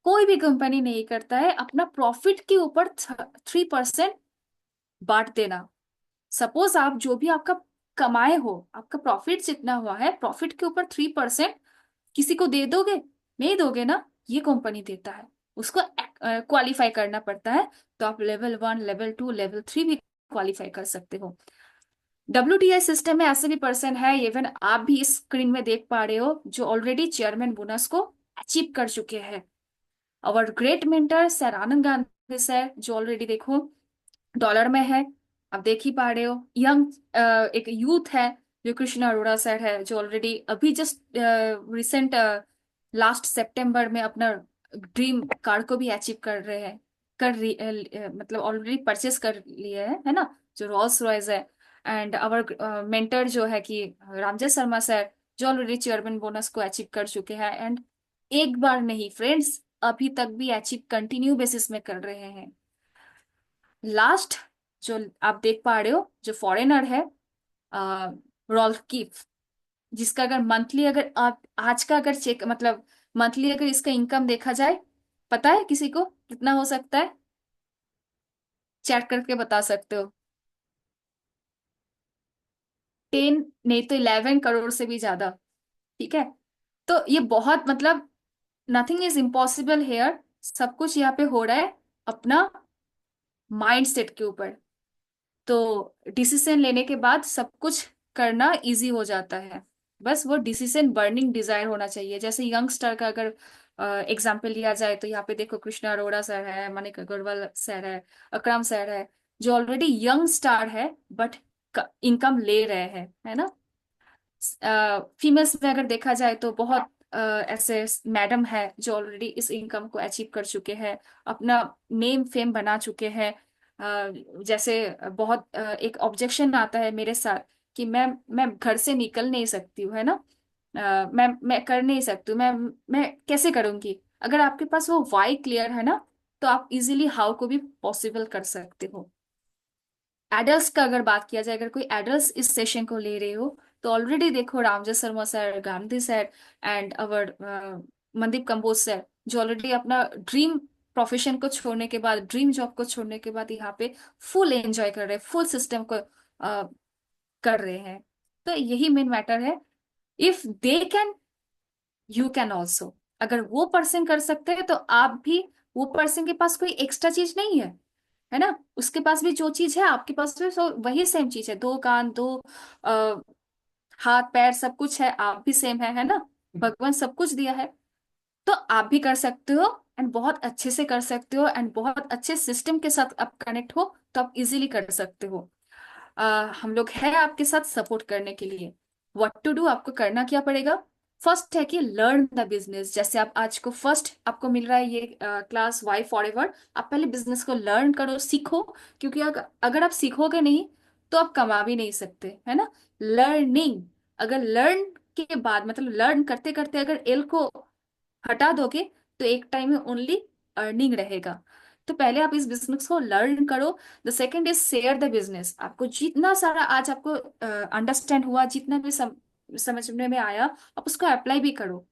कोई भी कंपनी नहीं करता है अपना प्रॉफिट के ऊपर 3% बांट देना। सपोज आप जो भी आपका कमाए हो, आपका प्रॉफिट जितना हुआ है, प्रॉफिट के ऊपर 3% किसी को दे दोगे? नहीं दोगे ना, ये कंपनी देता है। उसको क्वालिफाई करना पड़ता है। तो आप लेवल 1, लेवल 2, लेवल 3 भी क्वालिफाई कर सकते हो। WTI सिस्टम में ऐसे भी पर्सन है, इवन आप भी इस स्क्रीन में देख पा रहे हो, जो ऑलरेडी चेयरमैन बोनस को अचीव कर चुके हैं। और ग्रेट मेंटर सर आनंद गांधी सर, जो ऑलरेडी देखो डॉलर में है, आप देख ही पा रहे हो। यंग एक यूथ है जो कृष्णा अरोड़ा सर है, जो ऑलरेडी अभी जस्ट रिसेंट लास्ट सितंबर में अपना ड्रीम कार को भी अचीव कर रहे हैं, मतलब ऑलरेडी परचेस कर लिए है ना, जो रॉल्स रॉयस है। एंड आवर मेंटर जो है कि रामजय शर्मा सर, जो ऑलरेडी चेयरमैन बोनस को अचीव कर चुके हैं। एंड एक बार नहीं फ्रेंड्स, अभी तक भी अचीव कंटिन्यू बेसिस में कर रहे हैं। लास्ट जो आप देख पा रहे हो, जो फॉरेनर है, रॉल्फ कीफ, जिसका अगर मंथली, अगर आप आज का अगर चेक मतलब मंथली अगर इसका इनकम देखा जाए, पता है किसी को कितना हो सकता है? चैट करके बता सकते हो। 10 नहीं तो 11 करोड़ से भी ज्यादा। ठीक है, तो ये बहुत मतलब नथिंग इज इम्पॉसिबल हेयर। सब कुछ यहाँ पे हो रहा है अपना माइंड सेट के ऊपर। तो डिसीजन लेने के बाद सब कुछ करना इजी हो जाता है। बस वो डिसीजन बर्निंग डिजायर होना चाहिए। जैसे यंगस्टर का अगर एग्जाम्पल लिया जाए तो यहाँ पे देखो, कृष्णा अरोड़ा सर है, मनिक अग्रवाल सर है, अकरम सर है, जो ऑलरेडी यंग स्टार है बट इनकम ले रहे हैं, है ना। फीमेल्स में अगर देखा जाए तो बहुत ऐसे मैडम है जो ऑलरेडी इस इनकम को अचीव कर चुके हैं, अपना नेम फेम बना चुके हैं। जैसे बहुत एक ऑब्जेक्शन आता है मेरे साथ कि मैं घर से निकल नहीं सकती हूँ, है ना। मैं कर नहीं सकती हूँ, मैं कैसे करूंगी। अगर आपके पास वो वाई क्लियर है ना, तो आप इजीली हाउ को भी पॉसिबल कर सकते हो। एडल्ट्स का अगर बात किया जाए, अगर कोई एडल्ट्स इस सेशन को ले रहे हो, तो ऑलरेडी देखो Ramjay Sharma sir, Gandhi sir and our Mandeep Kamboj sir, जो ऑलरेडी अपना ड्रीम प्रोफेशन को छोड़ने के बाद, ड्रीम जॉब को छोड़ने के बाद यहाँ पे फुल एंजॉय कर रहे हैं, फुल सिस्टम को कर रहे हैं। तो यही मेन मैटर है। If they can, you can also. अगर वो पर्सन कर सकते हैं तो आप भी। वो पर्सन के पास कोई एक्स्ट्रा चीज नहीं है, है ना। उसके पास भी जो चीज है आपके पास भी वही सेम चीज है, दो कान, दो आ, हाथ पैर, सब कुछ है, आप भी सेम है ना। भगवान सब कुछ दिया है। तो आप भी कर सकते हो, एंड बहुत अच्छे से कर सकते हो, एंड बहुत अच्छे सिस्टम के साथ आप कनेक्ट हो तो आप इजीली कर सकते हो। हम लोग हैं आपके साथ सपोर्ट करने के लिए। व्हाट टू डू, आपको करना क्या पड़ेगा। फर्स्ट है कि लर्न द बिजनेस। जैसे आप आज को फर्स्ट आपको मिल रहा है ये क्लास वाई फॉर एवर, आप पहले बिजनेस को लर्न करो, सीखो। क्योंकि अगर आप सीखोगे नहीं तो आप कमा भी नहीं सकते, है ना। लर्निंग, अगर लर्न के बाद मतलब लर्न करते करते अगर एल को हटा दोगे तो एक टाइम में ओनली अर्निंग रहेगा। तो पहले आप इस बिजनेस को लर्न करो। The second is share the business. आपको जितना सारा आज आपको अंडरस्टैंड हुआ, जितना भी समझने में आया, आप उसको अप्लाई भी करो।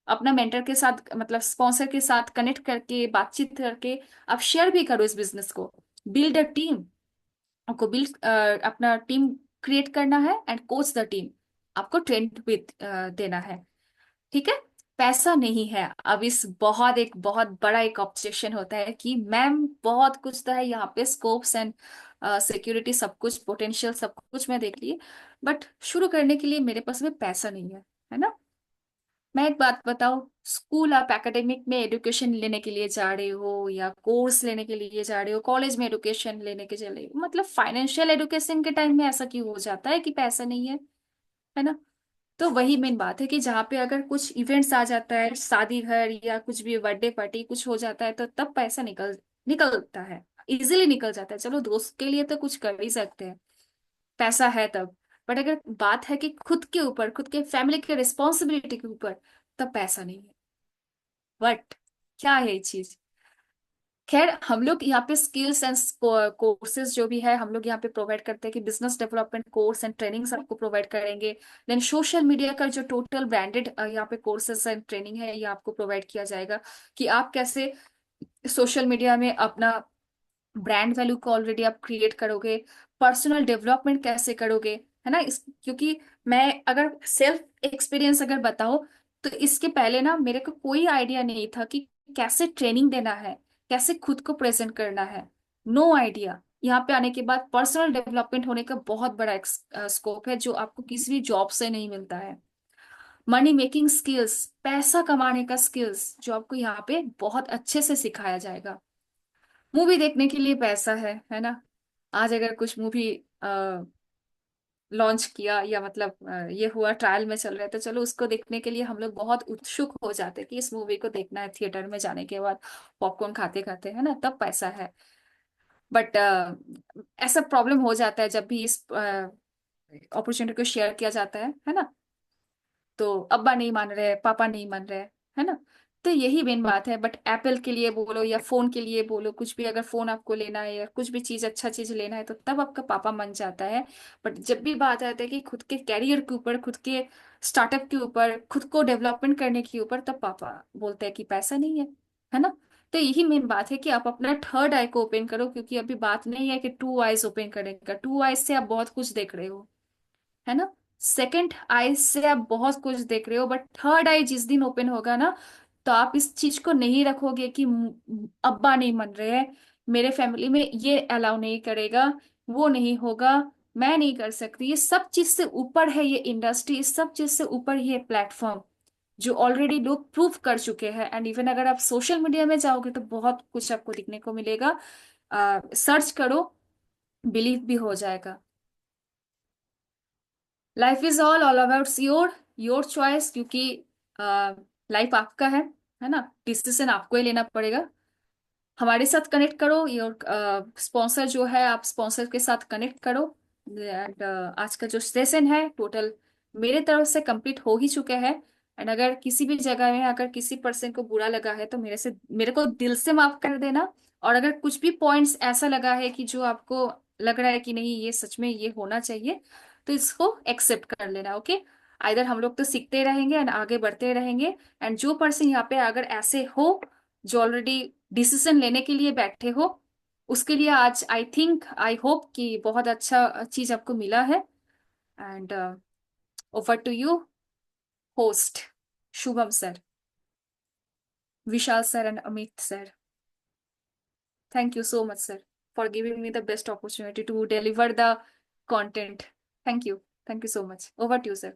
अपना मेंटर के साथ मतलब स्पॉन्सर के साथ कनेक्ट करके, बातचीत करके आप शेयर भी करो इस बिजनेस को। Build a team. आपको बिल्ड अपना टीम क्रिएट करना है, एंड कोच द टीम। आपको ट्रेन भी देना है, ठीक है। पैसा नहीं है। अब इस बहुत एक बहुत बड़ा एक ऑब्जेक्शन होता है कि मैम बहुत कुछ तो है यहाँ पे, स्कोप्स एंड सिक्योरिटी, सब कुछ पोटेंशियल सब कुछ मैं देख लिए, बट शुरू करने के लिए मेरे पास में पैसा नहीं है ना। मैं एक बात बताऊं, स्कूल आप एकेडमिक में एजुकेशन लेने के लिए जा रहे हो, या कोर्स लेने के लिए जा रहे हो, कॉलेज में एजुकेशन लेने के चले, मतलब फाइनेंशियल एजुकेशन के टाइम में ऐसा क्यों हो जाता है कि पैसा नहीं है ना। तो वही मेन बात है कि जहाँ पे अगर कुछ इवेंट्स आ जाता है, शादी घर या कुछ भी बर्थडे पार्टी कुछ हो जाता है, तो तब पैसा निकलता है, इजीली निकल जाता है। चलो दोस्त के लिए तो कुछ कर ही सकते हैं, पैसा है तब। बट अगर बात है कि खुद के ऊपर, खुद के फैमिली के रिस्पॉन्सिबिलिटी के ऊपर, तब पैसा नहीं है। बट क्या है ये चीज। खैर, हम लोग यहाँ पे स्किल्स एंड कोर्सेज जो भी है हम लोग यहाँ पे प्रोवाइड करते हैं कि business development course and training आपको प्रोवाइड करेंगे। देन सोशल मीडिया का जो टोटल ब्रांडेड यहाँ पे कोर्सेज एंड ट्रेनिंग है, ये आपको प्रोवाइड किया जाएगा कि आप कैसे सोशल मीडिया में अपना ब्रांड वैल्यू को ऑलरेडी आप क्रिएट करोगे, पर्सनल डेवलपमेंट कैसे करोगे, है ना। क्योंकि मैं अगर सेल्फ एक्सपीरियंस अगर बताओ, तो इसके पहले ना मेरे को कोई आइडिया नहीं था कि कैसे ट्रेनिंग देना है, कैसे खुद को प्रेजेंट करना है। No idea. यहाँ पे आने के बाद पर्सनल डेवलपमेंट होने का बहुत बड़ा स्कोप है, जो आपको किसी भी जॉब से नहीं मिलता है। मनी मेकिंग स्किल्स, पैसा कमाने का स्किल्स, जो आपको यहाँ पे बहुत अच्छे से सिखाया जाएगा। मूवी देखने के लिए पैसा है ना। आज अगर कुछ मूवी लॉन्च किया, या मतलब ये हुआ ट्रायल में चल रहा है, तो चलो उसको देखने के लिए हम लोग बहुत उत्सुक हो जाते हैं कि इस मूवी को देखना है थिएटर में जाने के बाद, पॉपकॉर्न खाते खाते, है ना, तब पैसा है। बट ऐसा प्रॉब्लम हो जाता है जब भी इस अपॉर्चुनिटी को शेयर किया जाता है ना। तो अब्बा नहीं मान रहे, पापा नहीं मान रहे, है ना। तो यही मेन बात है। बट एप्पल के लिए बोलो या फोन के लिए बोलो, कुछ भी अगर फोन आपको लेना है या कुछ भी चीज अच्छा चीज लेना है, तो तब आपका पापा मन जाता है। बट जब भी बात आती है कि खुद के कैरियर के ऊपर, खुद के स्टार्टअप के ऊपर, खुद को डेवलपमेंट करने के ऊपर, तब पापा बोलते हैं कि पैसा नहीं है ना। तो यही मेन बात है कि आप अपना थर्ड आई को ओपन करो, क्योंकि अभी बात नहीं है कि टू आईज ओपन करेगा। टू आईज से आप बहुत कुछ देख रहे हो, है ना। सेकंड आई से आप बहुत कुछ देख रहे हो, बट थर्ड आई जिस दिन ओपन होगा ना, तो आप इस चीज को नहीं रखोगे कि अब्बा नहीं मान रहे हैं, मेरे फैमिली में ये अलाउ नहीं करेगा, वो नहीं होगा, मैं नहीं कर सकती, ये सब चीज से ऊपर है ये इंडस्ट्री, इस सब चीज से ऊपर ये प्लेटफॉर्म जो ऑलरेडी लोग प्रूव कर चुके हैं। एंड इवन अगर आप सोशल मीडिया में जाओगे तो बहुत कुछ आपको दिखने को मिलेगा। सर्च करो, बिलीव भी हो जाएगा। Life is all about your your choice, क्योंकि लाइफ आपका है ना, डिसीजन आपको ही लेना पड़ेगा। हमारे साथ कनेक्ट करो, योर स्पॉन्सर जो है, आप स्पॉन्सर के साथ कनेक्ट करो। एंड आज का जो सेशन है टोटल मेरे तरफ से कंप्लीट हो ही चुका है। एंड अगर किसी भी जगह में अगर किसी पर्सन को बुरा लगा है तो मेरे को दिल से माफ कर देना। और अगर कुछ भी पॉइंट्स ऐसा लगा है कि जो आपको लग रहा है कि नहीं ये सच में ये होना चाहिए, तो इसको एक्सेप्ट कर लेना। ओके, आइदर हम लोग तो सीखते रहेंगे एंड आगे बढ़ते रहेंगे। एंड जो पर्सन यहाँ पे अगर ऐसे हो जो ऑलरेडी डिसीजन लेने के लिए बैठे हो, उसके लिए आज आई थिंक आई होप कि बहुत अच्छा चीज आपको मिला है। And over to you host Shubham sir, Vishal sir and Amit sir. Thank you so much sir for giving me the best opportunity to deliver the content. Thank you, thank you so much. Over to you sir.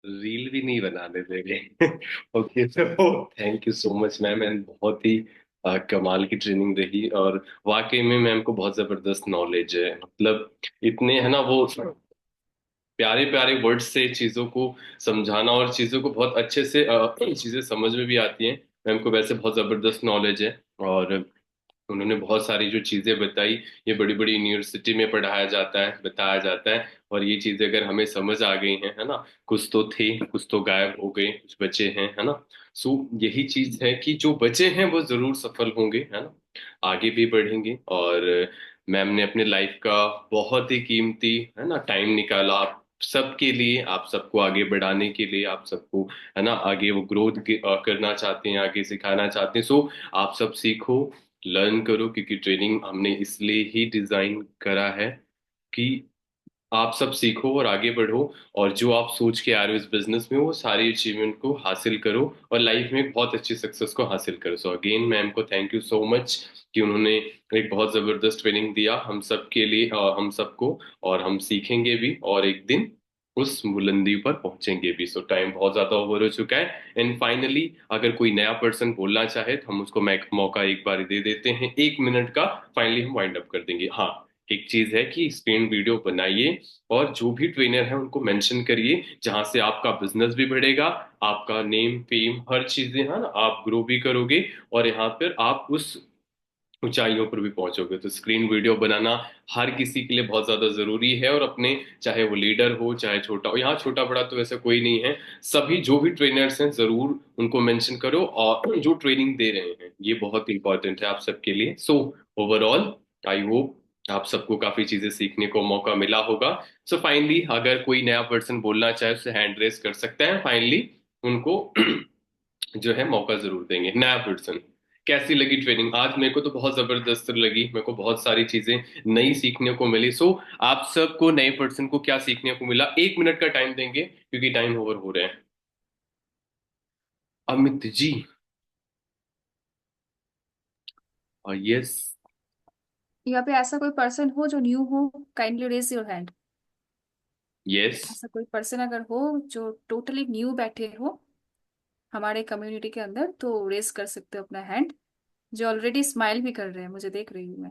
Reel भी नहीं बनाने देंगे। Okay, तो thank you so much ma'am, and बहुत ही कमाल की training रही। और वाकई में मैम को बहुत जबरदस्त नॉलेज है, मतलब इतने है ना वो प्यारे प्यारे वर्ड्स से चीजों को समझाना, और चीजों को बहुत अच्छे से चीजें समझ में भी आती हैं। मैम को वैसे बहुत जबरदस्त नॉलेज है, और उन्होंने बहुत सारी जो चीजें बताई, ये बड़ी बड़ी यूनिवर्सिटी में पढ़ाया जाता है, बताया जाता है। और ये चीजें अगर हमें समझ आ गई हैं, है ना, कुछ तो थे, कुछ तो गायब हो गए, कुछ बचे हैं, है ना। सो यही चीज है कि जो बचे हैं वो जरूर सफल होंगे, है ना, आगे भी बढ़ेंगे। और मैम ने अपने लाइफ का बहुत ही कीमती, है ना, टाइम निकाला आप सबके लिए, आप सबको आगे बढ़ाने के लिए, आप सबको, है ना, आगे वो ग्रोथ करना चाहते हैं, आगे सिखाना चाहते हैं। सो आप सब सीखो, लर्न करो, क्योंकि ट्रेनिंग हमने इसलिए ही डिजाइन करा है कि आप सब सीखो और आगे बढ़ो, और जो आप सोच के आ रहे हो इस बिजनेस में वो सारी अचीवमेंट को हासिल करो, और लाइफ में एक बहुत अच्छी सक्सेस को हासिल करो। सो अगेन मैम को थैंक यू सो मच कि उन्होंने एक बहुत जबरदस्त ट्रेनिंग दिया हम सब के लिए, हम सबको। और हम सीखेंगे भी, और एक दिन उस बुलंदी पर पहुंचेंगे भी। सो टाइम बहुत ज्यादा ओवर हो चुका है, एंड फाइनली अगर कोई नया पर्सन बोलना चाहे तो हम उसको मौका एक बार दे देते हैं, 1 मिनट का। फाइनली हम वाइंड अप कर देंगे। हाँ, एक चीज है कि स्क्रीन वीडियो बनाइए, और जो भी ट्रेनर है उनको मेंशन करिए, जहां से आपका बिजनेस भी बढ़ेगा, आपका नेम फेम हर चीजें, है ना, आप ग्रो भी करोगे, और यहाँ पर आप उस ऊंचाइयों पर भी पहुंचोगे। तो स्क्रीन वीडियो बनाना हर किसी के लिए बहुत ज्यादा जरूरी है, और अपने, चाहे वो लीडर हो चाहे छोटा हो, यहाँ छोटा बड़ा तो वैसे कोई नहीं है, सभी जो भी ट्रेनर्स हैं जरूर उनको मेंशन करो, और जो ट्रेनिंग दे रहे हैं ये बहुत इंपॉर्टेंट है आप सबके लिए। सो ओवरऑल आई होप आप सबको काफी चीजें सीखने को मौका मिला होगा। सो फाइनली अगर कोई नया पर्सन बोलना चाहे उससे हैंड रेस कर सकते हैं, फाइनली उनको जो है मौका जरूर देंगे। नया पर्सन, कैसी लगी ट्रेनिंग आज? मेरे को तो बहुत जबरदस्त लगी, मेरे को बहुत सारी चीजें नई सीखने को मिली। सो आप सबको, नए पर्सन को क्या सीखने को मिला? 1 मिनट का टाइम देंगे क्योंकि टाइम ओवर हो रहे हैं। अमित जी। यस। यहाँ पे ऐसा कोई पर्सन हो जो न्यू हो, kindly raise your hand. Yes. ऐसा कोई पर्सन अगर हो जो टोटली न्यू बैठे हो हमारे कम्युनिटी के अंदर, तो रेस कर सकते हो अपना हैंड। जो ऑलरेडी स्माइल भी कर रहे हैं, मुझे देख रही हूँ मैं।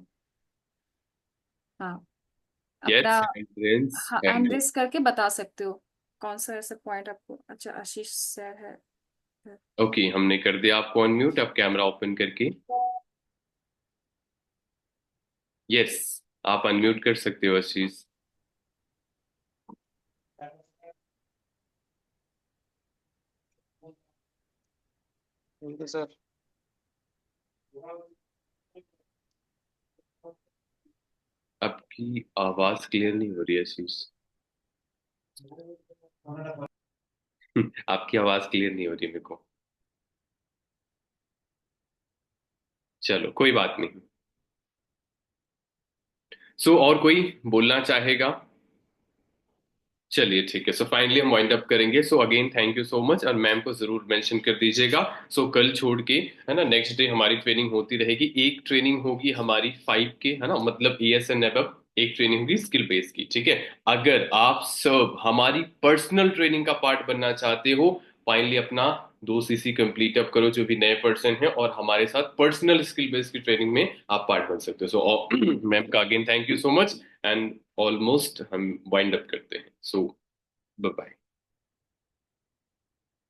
हाँ, अपना yes, entrance hand hand. Raise करके बता सकते हो कौन सा ऐसा पॉइंट आपको। अच्छा, आशीष सर है। ओके, हमने कर दिया आपको अनम्यूट, अब कैमरा ओपन करके। यस, आप अनम्यूट कर सकते हो आशीष। Thank you sir. आपकी आवाज क्लियर नहीं हो रही है आशीष। आपकी आवाज क्लियर नहीं हो रही मेरे को। चलो कोई बात नहीं। सो और कोई बोलना चाहेगा? चलिए ठीक है, सो फाइनली हम वाइंड अप करेंगे। So again thank you so much, और मैम को जरूर मेंशन कर दीजिएगा। सो कल छोड़ के, है ना, नेक्स्ट डे हमारी ट्रेनिंग होती रहेगी। एक ट्रेनिंग होगी हमारी 5 के, है ना, मतलब ES एंड अबव। एक ट्रेनिंग होगी स्किल बेस की, ठीक है। अगर आप सब हमारी पर्सनल ट्रेनिंग का पार्ट बनना चाहते हो, फाइनली अपना 2 CC कंप्लीट अप करो जो भी नए पर्सन है, और हमारे साथ पर्सनल स्किल बेस की ट्रेनिंग में आप पार्ट बन सकते हो। सो मैम का again thank you so much, and almost हम वाइंड अप करते हैं। सो बाय बाय।